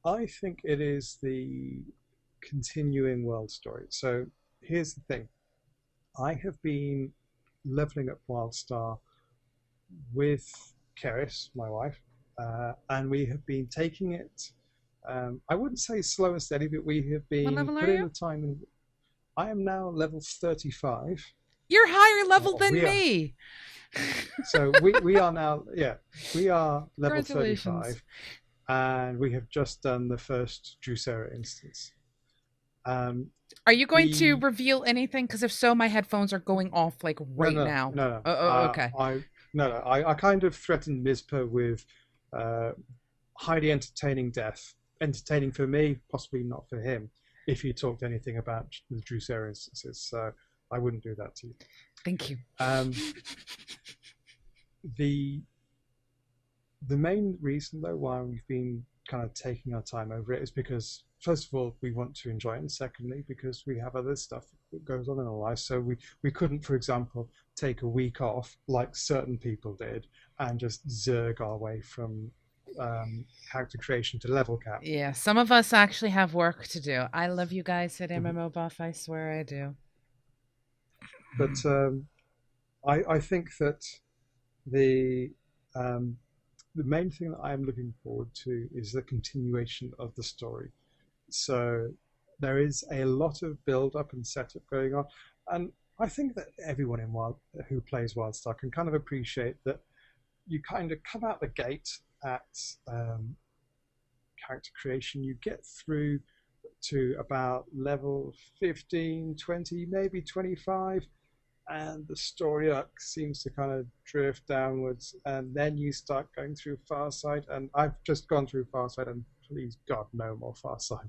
I think it is the continuing world story. So here's the thing. I have been leveling up WildStar with Keris, my wife, and we have been taking it. I wouldn't say slow and steady, but we have
What
been
level are
putting
you?
the time in. I am now level 35.
You're higher level
Or
than
we are.
me.
So we are now, yeah, we are level
Congratulations.
35, and we have just done the first Drusera instance. Um,
Are you going to
the
reveal anything? Because if so, my headphones are going off like
no,
right
no,
now.
no, no.
Okay.
I kind of threatened Mizpah with uh, highly entertaining death. Entertaining for me, possibly not for him, if he talked anything about the Drusera instances. So I wouldn't do that to you.
Thank you.
The the main reason though why we've been kind of taking our time over it is because first of all we want to enjoy it, and secondly because we have other stuff that goes on in our lives. So we couldn't, for example, take a week off like certain people did and just zerg our way from character creation to level cap.
Yeah, some of us actually have work to do. I love you guys at
Mhm.
MMO Buff. I swear I do.
But I think that the um, the main thing that I am looking forward to is the continuation of the story. So there is a lot of build up and setup going on, and I think that everyone in Wild who plays WildStar can kind of appreciate that you kind of come out the gate at character creation. You get through to about level 15, 20, maybe 25, and the story arc seems to kind of drift downwards, and then you start going through Farside, and I've just gone through Farside, and please God, no more Farside.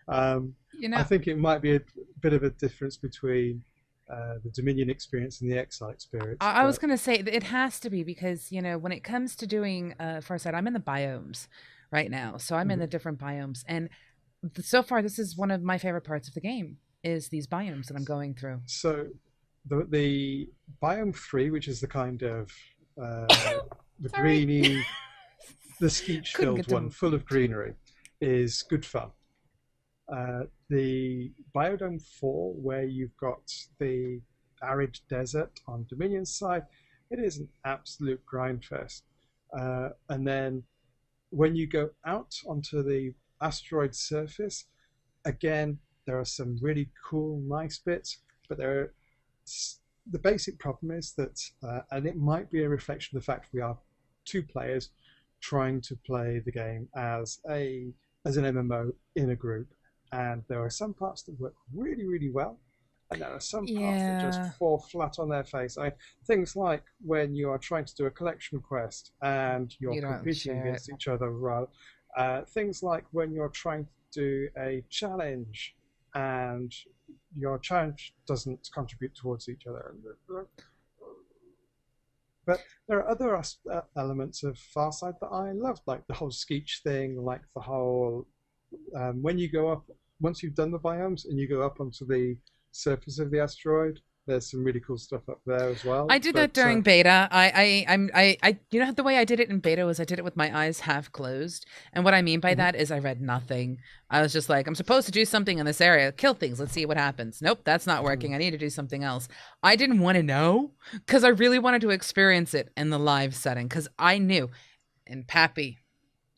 Um,
You
I
know,
think it might be a bit of a difference between the Dominion experience and the Exile experience,
I was
but
gonna say that it has to be because when it comes to doing Farsight, I'm in the biomes right now, so I'm in the different biomes, and so far this is one of my favorite parts of the game is these biomes that I'm going through.
so the biome 3, which is the kind of the
Sorry,
greeny, the skeech
couldn't
filled
get
one,
to.
full of greenery, is good fun. The Biodome 4, where you've got the arid desert on Dominion's side, it is an absolute grind fest. And then when you go out onto the asteroid surface, again, there are some really cool, nice bits, but the basic problem is that, and it might be a reflection of the fact we are two players trying to play the game as an MMO in a group, and there are some parts that work really, really well, and there are some parts that just
Yeah,
fall flat on their face. Things like when you are trying to do a collection quest and you're
you don't
competing
share it.
against each other, things like when you're trying to do a challenge and your challenge doesn't contribute towards each other. But there are other elements of Farside that I love, like the whole Skeech thing, like the whole when you go up, once you've done the biomes and you go up onto the surface of the asteroid, there's some really cool stuff up there as
I
well.
did that
But
during beta. The way I did it in beta was I did it with my eyes half closed. And what I mean by
mhm.
that is I read nothing. I was just like, I'm supposed to do something in this area, kill things. Let's see what happens. Nope, that's not working. I need to do something else. I didn't want to know because I really wanted to experience it in the live setting because I knew, and Pappy,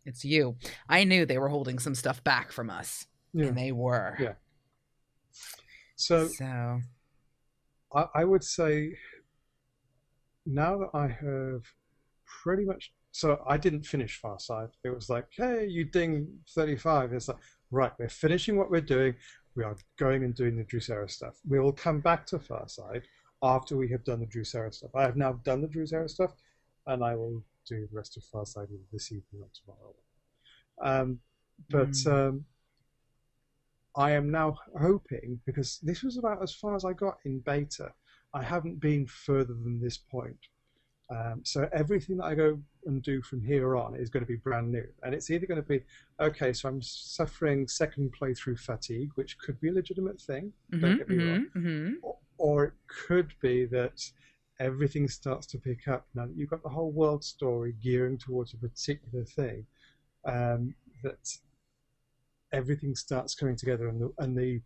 it's you. I knew they were holding some stuff back from us,
Yeah,
and they were.
yeah. So
So,
I would say now that I have pretty much, so I didn't finish Farside. It was like, hey, you ding 35. It's like, right, we're finishing what we're doing. We are going and doing the Drusera stuff. We will come back to Farside after we have done the Drusera stuff. I have now done the Drusera stuff, and I will do the rest of Farside this evening or tomorrow. Um, but
mm.
I am now hoping, because this was about as far as I got in beta, I haven't been further than this point. So everything that I go and do from here on is going to be brand new. And it's either going to be, okay, so I'm suffering second playthrough fatigue, which could be a legitimate thing, don't get me wrong. Or it could be that everything starts to pick up. Now that you've got the whole world story gearing towards a particular thing, that everything starts coming together, and the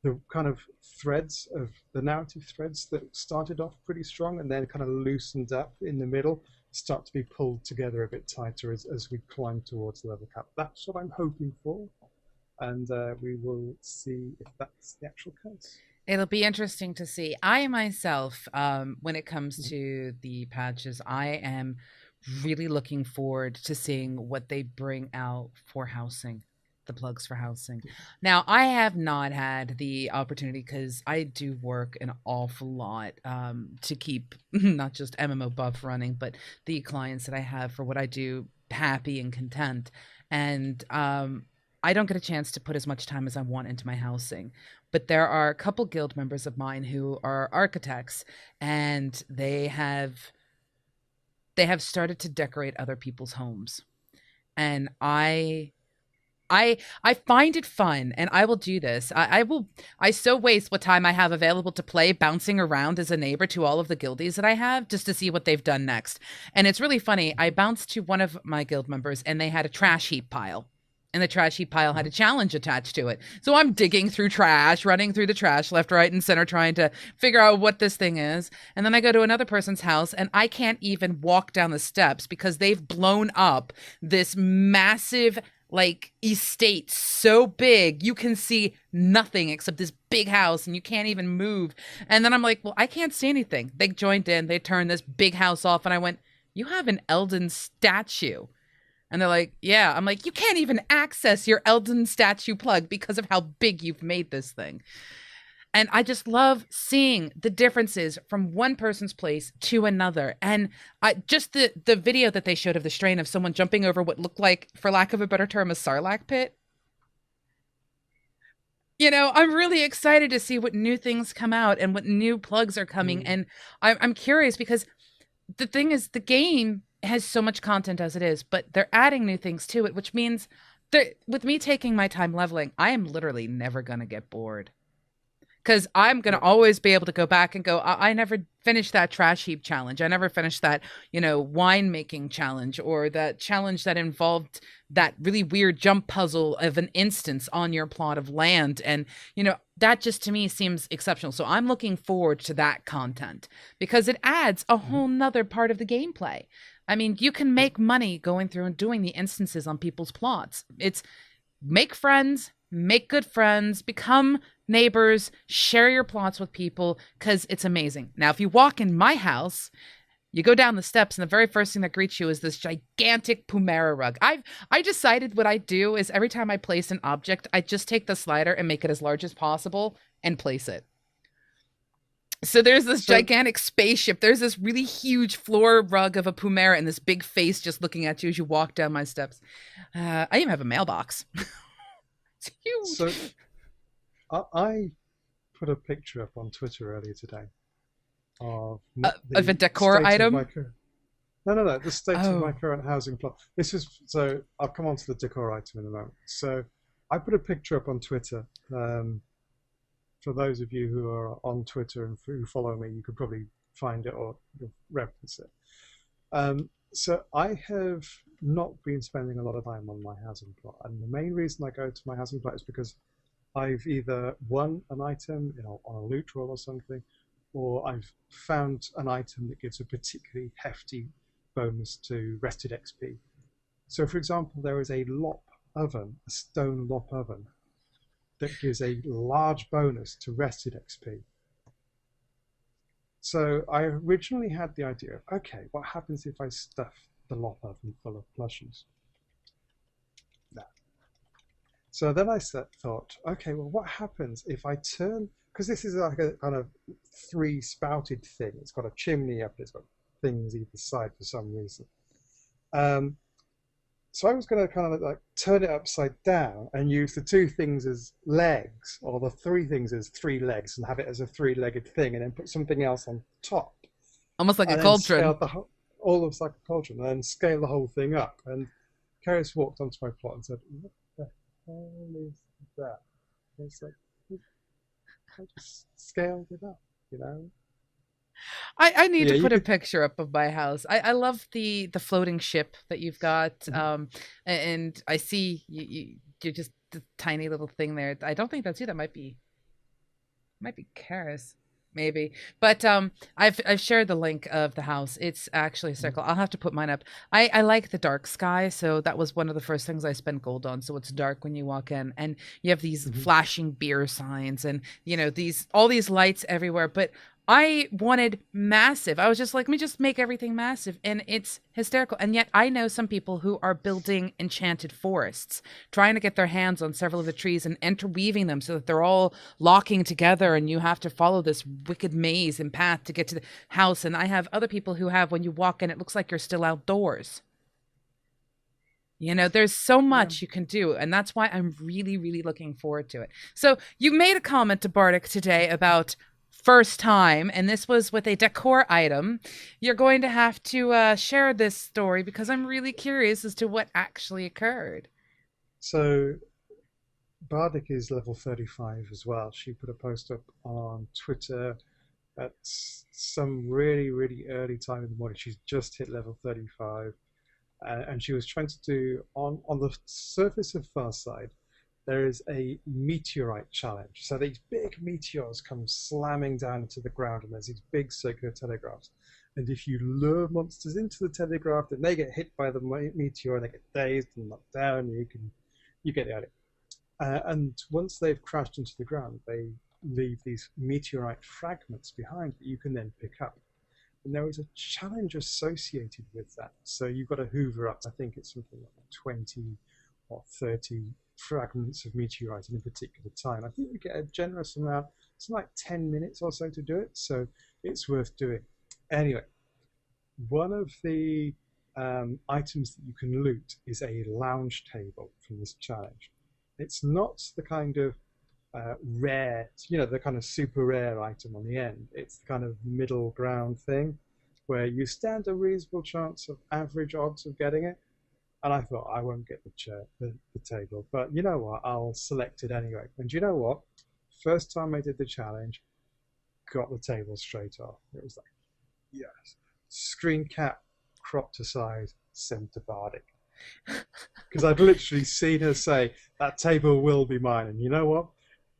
the kind of threads of the narrative threads that started off pretty strong and then kind of loosened up in the middle start to be pulled together a bit tighter as we climb towards level cap. That's what I'm hoping for, and we will see if that's the actual case.
It'll be interesting to see. I myself, when it comes to the patches, I am really looking forward to seeing what they bring out for housing, the plugs for housing. Now, I have not had the opportunity because I do work an awful lot to keep not just MMO Buff running, but the clients that I have for what I do happy and content. And I don't get a chance to put as much time as I want into my housing. But there are a couple guild members of mine who are architects, and they have started to decorate other people's homes. And I find it fun, and I will do this. I so waste what time I have available to play bouncing around as a neighbor to all of the guildies that I have just to see what they've done next. And it's really funny. I bounced to one of my guild members and they had a trash heap pile. And the trash heap pile had a challenge attached to it. So I'm digging through trash, running through the trash left, right, and center, trying to figure out what this thing is. And then I go to another person's house and I can't even walk down the steps because they've blown up this massive like estate so big you can see nothing except this big house and you can't even move. And then I'm like, well, I can't see anything. They joined in, they turned this big house off, and I went, you have an Elden statue. And they're like, yeah. I'm like, you can't even access your Elden statue plug because of how big you've made this thing. And I just love seeing the differences from one person's place to another. And just the video that they showed of the strain of someone jumping over what looked like, for lack of a better term, a sarlacc pit. You know, I'm really excited to see what new things come out and what new plugs are coming. And I'm curious because the thing is, the game has so much content as it is, but they're adding new things to it, which means that with me taking my time leveling, I am literally never going to get bored. Because I'm going to always be able to go back and go, I never finished that trash heap challenge. I never finished that, wine making challenge, or that challenge that involved that really weird jump puzzle of an instance on your plot of land. And, that just to me seems exceptional. So I'm looking forward to that content because it adds a whole nother part of the gameplay. I mean, you can make money going through and doing the instances on people's plots. It's make friends, make good friends, become neighbors, share your plots with people, because it's amazing. Now, if you walk in my house, you go down the steps and the very first thing that greets you is this gigantic Pumera rug. I decided what I do is every time I place an object, I just take the slider and make it as large as possible and place it. So there's this gigantic spaceship. There's this really huge floor rug of a Pumera and this big face just looking at you as you walk down my steps. I even have a mailbox. It's huge.
So I put a picture up on Twitter earlier today of
a decor item.
No, the state of my current housing plot. This is so. I'll come on to the decor item in a moment. So I put a picture up on Twitter. For those of you who are on Twitter and who follow me, you could probably find it or reference it. So I have not been spending a lot of time on my housing plot, and the main reason I go to my housing plot is because I've either won an item, on a loot roll or something, or I've found an item that gives a particularly hefty bonus to rested XP. So, for example, there is a lop oven, a stone lop oven, that gives a large bonus to rested XP. So I originally had the idea of, okay, what happens if I stuff the lop oven full of plushies? No. So then I thought, okay, well, what happens if I turn, because this is like a kind of three-spouted thing. It's got a chimney up, it's got things either side for some reason. So I was going to kind of like turn it upside down and use the two things as legs, or the three things as three legs, and have it as a three-legged thing, and then put something else on top.
Almost like a cauldron.
Almost like a cauldron, and then scale the whole thing up. And Karius walked onto my plot and said, "What the hell is that?" And it's like, I just scaled it up,
I need to put a picture up of my house. I love the floating ship that you've got. And I see you're just the tiny little thing there. I don't think that's you. That might be Might be Karis, maybe. But I've shared the link of the house. It's actually a circle. I'll have to put mine up. I like the dark sky, so that was one of the first things I spent gold on. So it's dark when you walk in, and you have these
Mm-hmm.
flashing beer signs, and these all these lights everywhere. But I wanted massive. I was just like, let me just make everything massive. And it's hysterical. And yet I know some people who are building enchanted forests, trying to get their hands on several of the trees and interweaving them so that they're all locking together. And you have to follow this wicked maze and path to get to the house. And I have other people who have, when you walk in, it looks like you're still outdoors. There's so
Yeah.
much you can do, and that's why I'm really, really looking forward to it. So you made a comment to Bardic today about first time, and this was with a decor item. You're going to have to share this story because I'm really curious as to what actually occurred.
So Bardic is level 35 as well. She put a post up on Twitter at some really, really early time in the morning. She's just hit level 35. And she was trying to do on the surface of Farside, there is a meteorite challenge. So these big meteors come slamming down into the ground, and there's these big circular telegraphs. And if you lure monsters into the telegraph, then they get hit by the meteor and they get dazed and knocked down. And you get out of it. And once they've crashed into the ground, they leave these meteorite fragments behind that you can then pick up. And there was a challenge associated with that. So you've got to hoover up, I think it's something like 20 or 30 fragments of meteorite in a particular time. I think you get a generous amount. It's like 10 minutes or so to do it. So it's worth doing. Anyway, one of the items that you can loot is a lounge table from this challenge. It's not the kind of rare, the kind of super rare item on the end. It's the kind of middle ground thing where you stand a reasonable chance of average odds of getting it. And I thought, I won't get the table, but you know what? I'll select it anyway. And you know what? First time I did the challenge, got the table straight off. It was like, yes. Screen cap, cropped to size, sent to Bardic. Because I'd literally seen her say, that table will be mine. And you know what?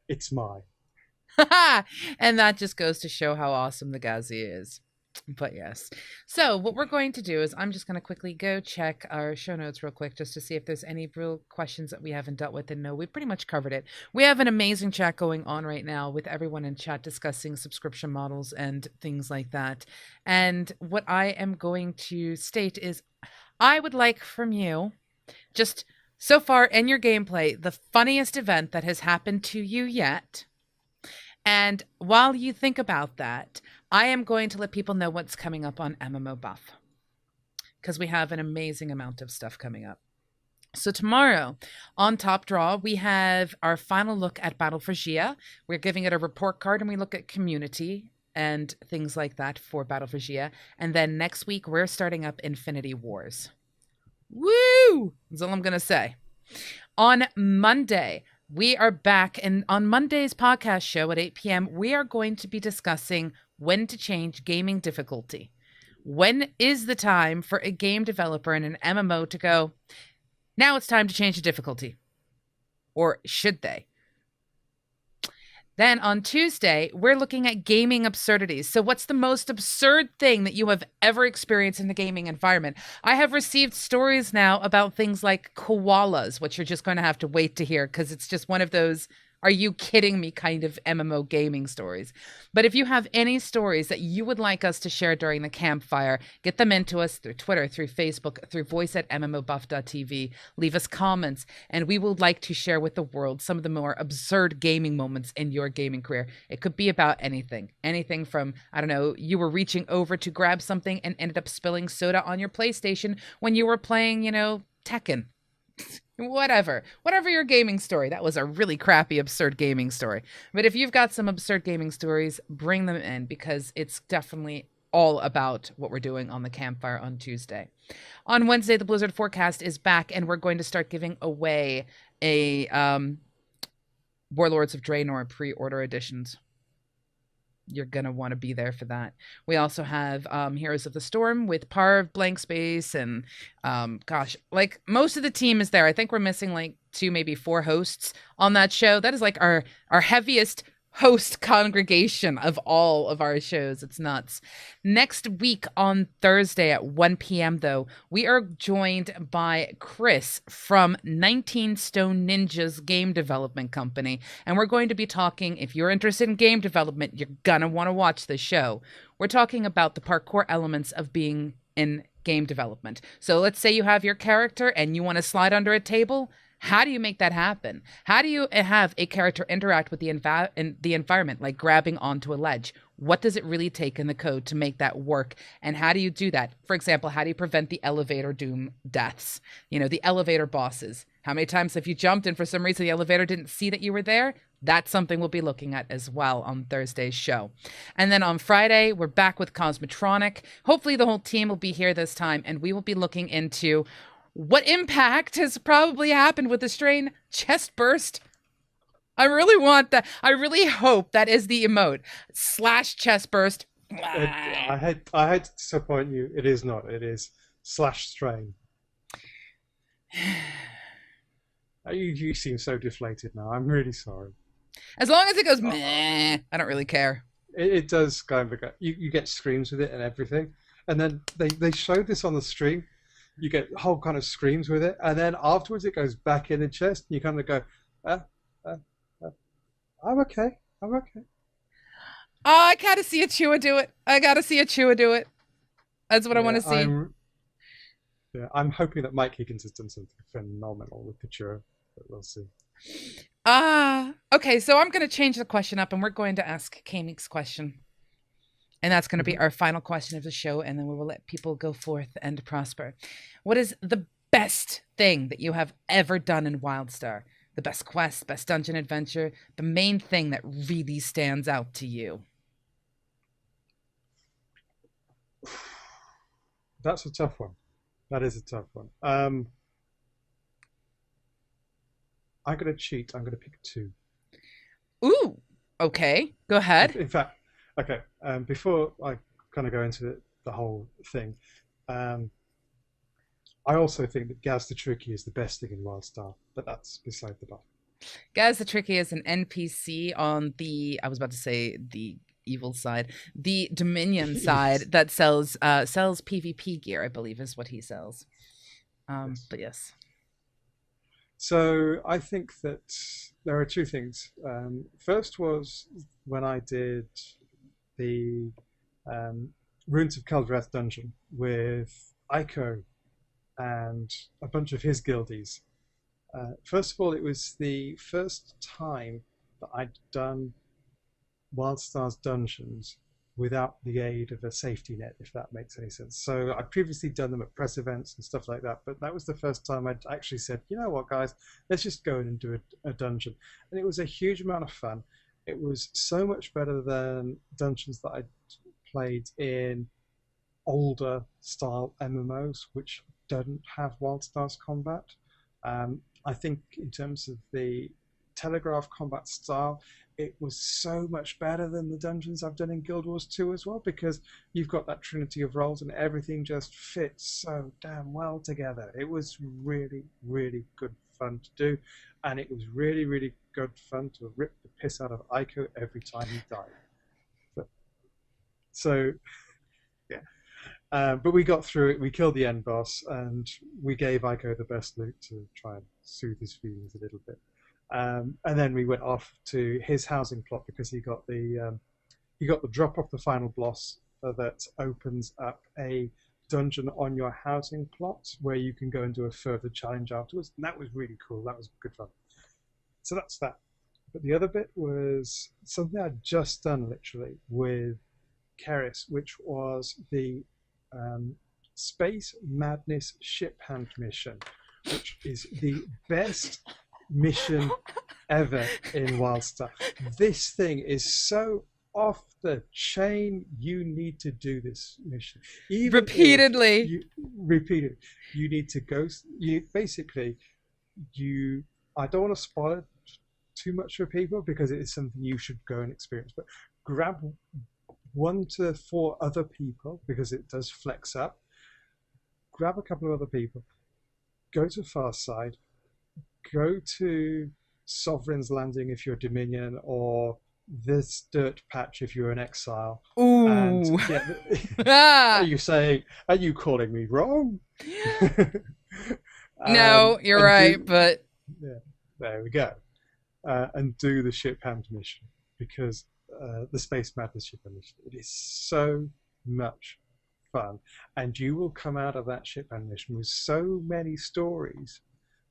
It's mine.
And that just goes to show how awesome the Gazi is. But yes. So what we're going to do is I'm just going to quickly go check our show notes real quick just to see if there's any real questions that we haven't dealt with. And no, we pretty much covered it. We have an amazing chat going on right now with everyone in chat discussing subscription models and things like that. And what I am going to state is I would like from you just so far in your gameplay, the funniest event that has happened to you yet. And while you think about that, I am going to let people know what's coming up on MMO Buff because we have an amazing amount of stuff coming up. So tomorrow on Top Draw, we have our final look at Battle for Gia. We're giving it a report card and we look at community and things like that for Battle for Gia. And then next week, we're starting up Infinity Wars. Woo! That's all I'm going to say. On Monday, we are back. And on Monday's podcast show at 8 p.m., we are going to be discussing when to change gaming difficulty. When is the time for a game developer in an MMO to go, now it's time to change the difficulty? Or should they? Then on Tuesday, we're looking at gaming absurdities. So what's the most absurd thing that you have ever experienced in the gaming environment? I have received stories now about things like koalas, which you're just going to have to wait to hear because it's just one of those, are you kidding me kind of MMO gaming stories. But if you have any stories that you would like us to share during the campfire, get them into us through Twitter, through Facebook, through voice at MMOBuff.TV. Leave us comments, and we would like to share with the world some of the more absurd gaming moments in your gaming career. It could be about anything. Anything from, I don't know, you were reaching over to grab something and ended up spilling soda on your PlayStation when you were playing, Tekken. Whatever your gaming story. That was a really crappy, absurd gaming story. But if you've got some absurd gaming stories, bring them in because it's definitely all about what we're doing on the campfire on Tuesday. On Wednesday, the Blizzard forecast is back, and we're going to start giving away a Warlords of Draenor pre-order editions. You're going to want to be there for that. We also have Heroes of the Storm with Parv, Blank Space, and like most of the team is there. I think we're missing like 2, maybe 4 hosts on that show. That is like our heaviest host congregation of all of our shows. It's nuts. Next week on Thursday at 1 p.m., though, we are joined by Chris from 19 Stone Ninjas Game Development Company. And we're going to be talking, if you're interested in game development, you're going to want to watch the show. We're talking about the parkour elements of being in game development. So let's say you have your character and you want to slide under a table. How do you make that happen? How do you have a character interact with the environment, like grabbing onto a ledge? What does it really take in the code to make that work? And how do you do that? For example, how do you prevent the elevator doom deaths? You know, the elevator bosses. How many times have you jumped and for some reason the elevator didn't see that you were there? That's something we'll be looking at as well on Thursday's show. And then on Friday, we're back with Cosmotronic. Hopefully the whole team will be here this time, and we will be looking into what impact has probably happened with the strain chest burst. I really want that. I really hope that is the emote / chest burst.
I hate to disappoint you. It is not. It is /strain. You seem so deflated now. I'm really sorry.
As long as it goes meh, I don't really care.
It does kind of you get screams with it and everything, and then they showed this on the stream. You get whole kind of screams with it, and then afterwards it goes back in the chest. And you kind of go, I'm okay. I'm okay.
Oh, I gotta see a Chua do it. That's what I want to see.
I'm hoping that Mike Higgins has done something phenomenal with the Chua, but we'll see.
Okay, so I'm going to change the question up, and we're going to ask K-Meek's question. And that's going to be our final question of the show, and then we will let people go forth and prosper. What is the best thing that you have ever done in WildStar? The best quest, best dungeon adventure, the main thing that really stands out to you?
That's a tough one. That is a tough one. I'm going to cheat. I'm going to pick 2.
Ooh, okay. Go ahead.
In fact, okay. Before I kind of go into the whole thing, I also think that Gaz the Tricky is the best thing in WildStar, but that's beside the by.
Gaz the Tricky is an NPC on the, I was about to say the evil side, the Dominion side that sells PvP gear, I believe is what he sells.
Yes.
But yes.
So I think that there are 2 things. First was when I did the Runes of Caldrath dungeon with Aiko and a bunch of his guildies. First of all, it was the first time that I'd done WildStar's dungeons without the aid of a safety net, if that makes any sense. So I'd previously done them at press events and stuff like that, but that was the first time I'd actually said, you know what, guys, let's just go in and do a dungeon. And it was a huge amount of fun. It was so much better than dungeons that I'd played in older style MMOs, which don't have WildStar's combat. I think in terms of the telegraph combat style, it was so much better than the dungeons I've done in Guild Wars 2 as well, because you've got that trinity of roles and everything just fits so damn well together. It was really, really good fun to do, and it was really, really good fun to rip the piss out of Aiko every time he died. So yeah. But we got through it, we killed the end boss, and we gave Aiko the best loot to try and soothe his feelings a little bit. And then we went off to his housing plot because he got the drop off the final boss that opens up a dungeon on your housing plot where you can go and do a further challenge afterwards. And that was really cool. That was good fun. So that's that. But the other bit was something I'd just done literally with Keris, which was the Space Madness Ship Hand mission, which is the best mission ever in WildStar. This thing is so off the chain. You need to do this mission. Even
repeatedly.
You need to go. I don't want to spoil it too much for people because it is something you should go and experience. But grab 1 to 4 other people because it does flex up. Grab a couple of other people. Go to Far Side. Go to Sovereign's Landing if you're Dominion, or this dirt patch if you're in exile. And
Ooh.
yeah, are
Ah.
you saying, are you calling me wrong?
No, you're
And
right,
do,
but
yeah, there we go. And do the ship hand mission because the Space Madness ship hand mission, it is so much fun. And you will come out of that ship hand mission with so many stories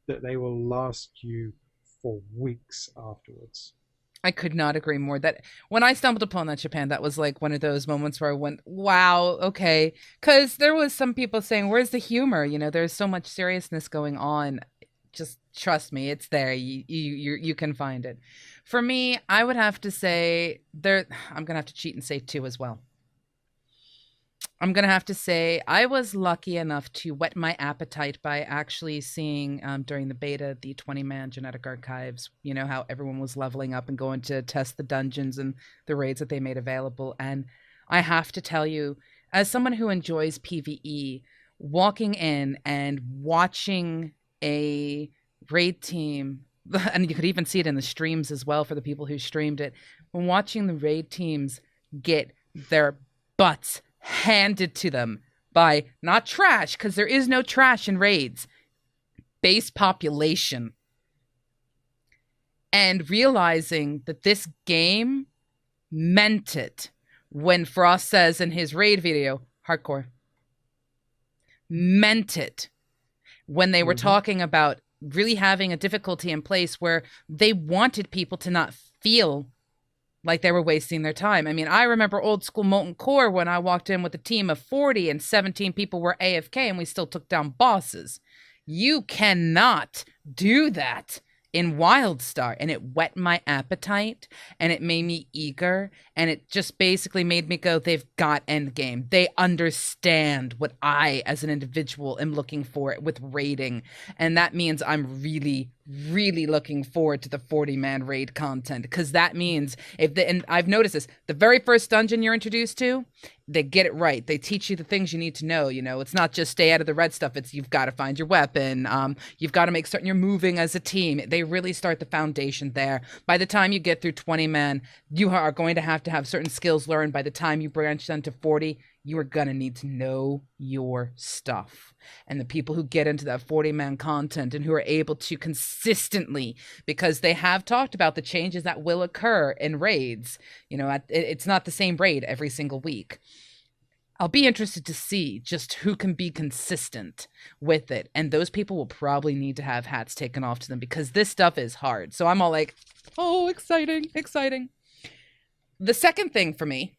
that they will last you for weeks afterwards.
I could not agree more. That when I stumbled upon that Japan, that was like one of those moments where I went, "Wow, okay." Because there was some people saying, "Where's the humor?" There's so much seriousness going on. Just trust me, it's there. You can find it. For me, I would have to say there. I'm gonna have to cheat and say two as well. I'm gonna have to say I was lucky enough to whet my appetite by actually seeing during the beta the 20-man genetic archives. You know how everyone was leveling up and going to test the dungeons and the raids that they made available. And I have to tell you, as someone who enjoys PvE, walking in and watching a raid team, and you could even see it in the streams as well for the people who streamed it, when watching the raid teams get their butts handed to them by not trash, because there is no trash in raids, base population, and realizing that this game meant it when Frost says in his raid video, hardcore, meant it when they were talking about really having a difficulty in place where they wanted people to not feel like they were wasting their time. I mean, I remember old school Molten Core when I walked in with a team of 40 and 17 people were AFK and we still took down bosses. You cannot do that in WildStar. And it whet my appetite and it made me eager. And it just basically made me go, they've got endgame. They understand what I, as an individual, am looking for with raiding. And that means I'm really, really looking forward to the 40-man raid content, because that means and I've noticed this, the very first dungeon you're introduced to, they get it right. They teach you the things you need to know. It's not just stay out of the red stuff. It's you've got to find your weapon. You've got to make certain you're moving as a team. They really start the foundation there. By the time you get through 20-man, you are going to have certain skills learned. By the time you branch into 40, you are going to need to know your stuff. And the people who get into that 40-man content and who are able to consistently, because they have talked about the changes that will occur in raids, it's not the same raid every single week. I'll be interested to see just who can be consistent with it. And those people will probably need to have hats taken off to them, because this stuff is hard. So I'm all like, oh, exciting, exciting. The second thing for me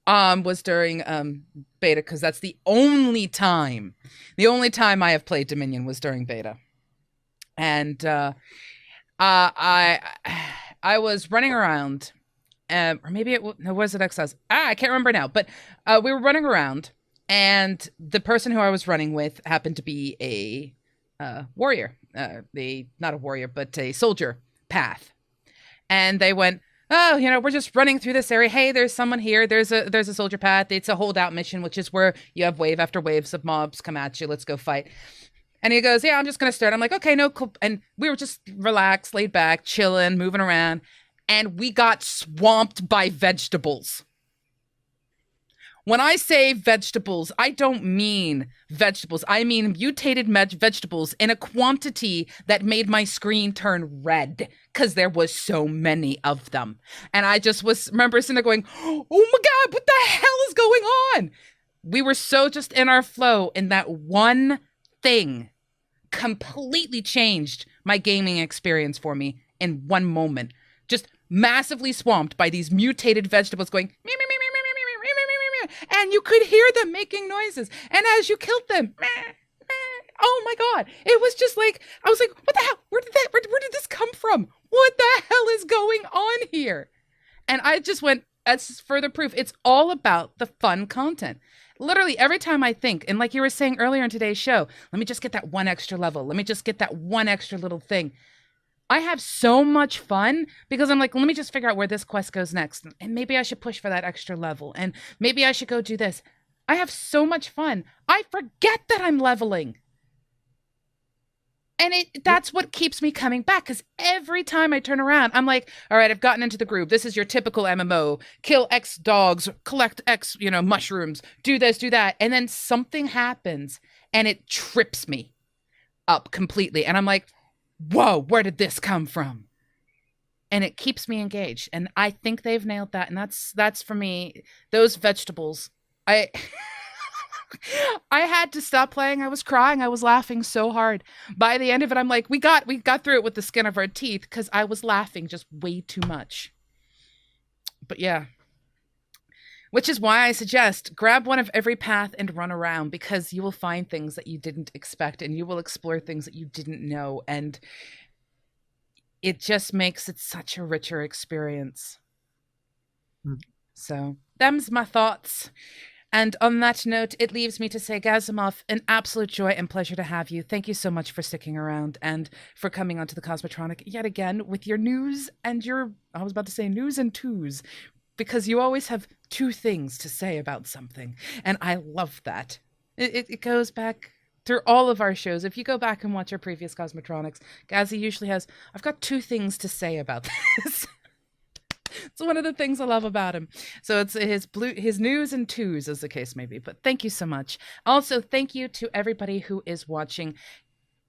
was during beta, because that's the only time I have played Dominion was during beta. And I was running around, or maybe was it Exiles? I can't remember now, but we were running around, and the person who I was running with happened to be a warrior, not a warrior, but a soldier path. And they went, oh, we're just running through this area. Hey, there's someone here. There's a soldier path. It's a holdout mission, which is where you have wave after waves of mobs come at you. Let's go fight. And he goes, yeah, I'm just going to start. I'm like, okay, no, cool. And we were just relaxed, laid back, chilling, moving around. And we got swamped by vegetables. When I say vegetables, I don't mean vegetables. I mean mutated vegetables in a quantity that made my screen turn red, because there was so many of them. And I just remember sitting there going, oh my God, what the hell is going on? We were so just in our flow, and that one thing completely changed my gaming experience for me in one moment. Just massively swamped by these mutated vegetables going, me, me, me, me, me, me, me, me, me, me, me, me. And you could hear them making noises. And as you killed them, oh my God, it was just like, I was like, what the hell? Where did this come from? What the hell is going on here? And I just went, that's further proof. It's all about the fun content. Literally every time I think, and like you were saying earlier in today's show, let me just get that one extra level. Let me just get that one extra little thing. I have so much fun because I'm like, let me just figure out where this quest goes next. And maybe I should push for that extra level. And maybe I should go do this. I have so much fun. I forget that I'm leveling. And
Yeah.
that's what keeps me coming back, because every time I turn around, I'm like, all right, I've gotten into the groove. This is your typical MMO. Kill X dogs, collect X, mushrooms, do this, do that. And then something happens and it trips me up completely. And I'm like, whoa, where did this come from? And it keeps me engaged. And I think they've nailed that. And that's for me, those vegetables. I I had to stop playing. I was crying. I was laughing so hard. By the end of it, I'm like, we got through it with the skin of our teeth because I was laughing just way too much. But yeah. Which is why I suggest grab one of every path and run around, because you will find things that you didn't expect and you will explore things that you didn't know. And it just makes it such a richer experience.
Mm.
So, them's my thoughts. And on that note, it leaves me to say, Gazimoff, an absolute joy and pleasure to have you. Thank you so much for sticking around and for coming onto the Cosmotronic yet again with your news and your, I was about to say news and twos, because you always have two things to say about something. And I love that. It goes back through all of our shows. If you go back and watch our previous Cosmotronics, Gazzy usually has, I've got two things to say about this. It's one of the things I love about him. So it's his news and twos, as the case may be. But thank you so much. Also, thank you to everybody who is watching.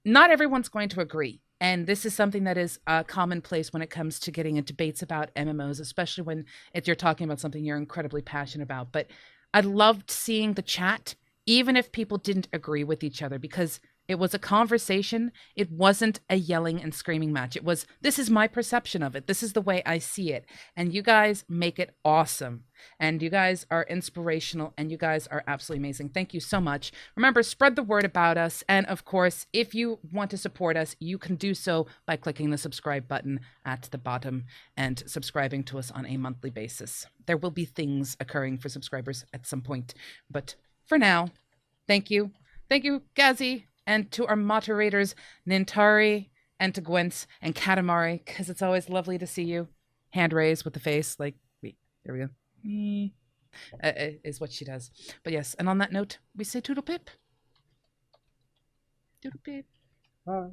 Not everyone's going to agree. And this is something that is commonplace when it comes to getting into debates about MMOs, especially when you're talking about something you're incredibly passionate about. But I loved seeing the chat, even if people didn't agree with each other, because it was a conversation. It wasn't a yelling and screaming match. It was, this is my perception of it. This is the way I see it. And you guys make it awesome. And you guys are inspirational. And you guys are absolutely amazing. Thank you so much. Remember, spread the word about us. And of course, if you want to support us, you can do so by clicking the subscribe button at the bottom and subscribing to us on a monthly basis. There will be things occurring for subscribers at some point. But for now, thank you. Thank you, Gazzy. And to our moderators, Nintari, and to Gwent and Katamari, because it's always lovely to see you. Hand raised with the face, like, there we go. Is what she does. But yes, and on that note, we say toodle pip. Toodle pip.
Bye.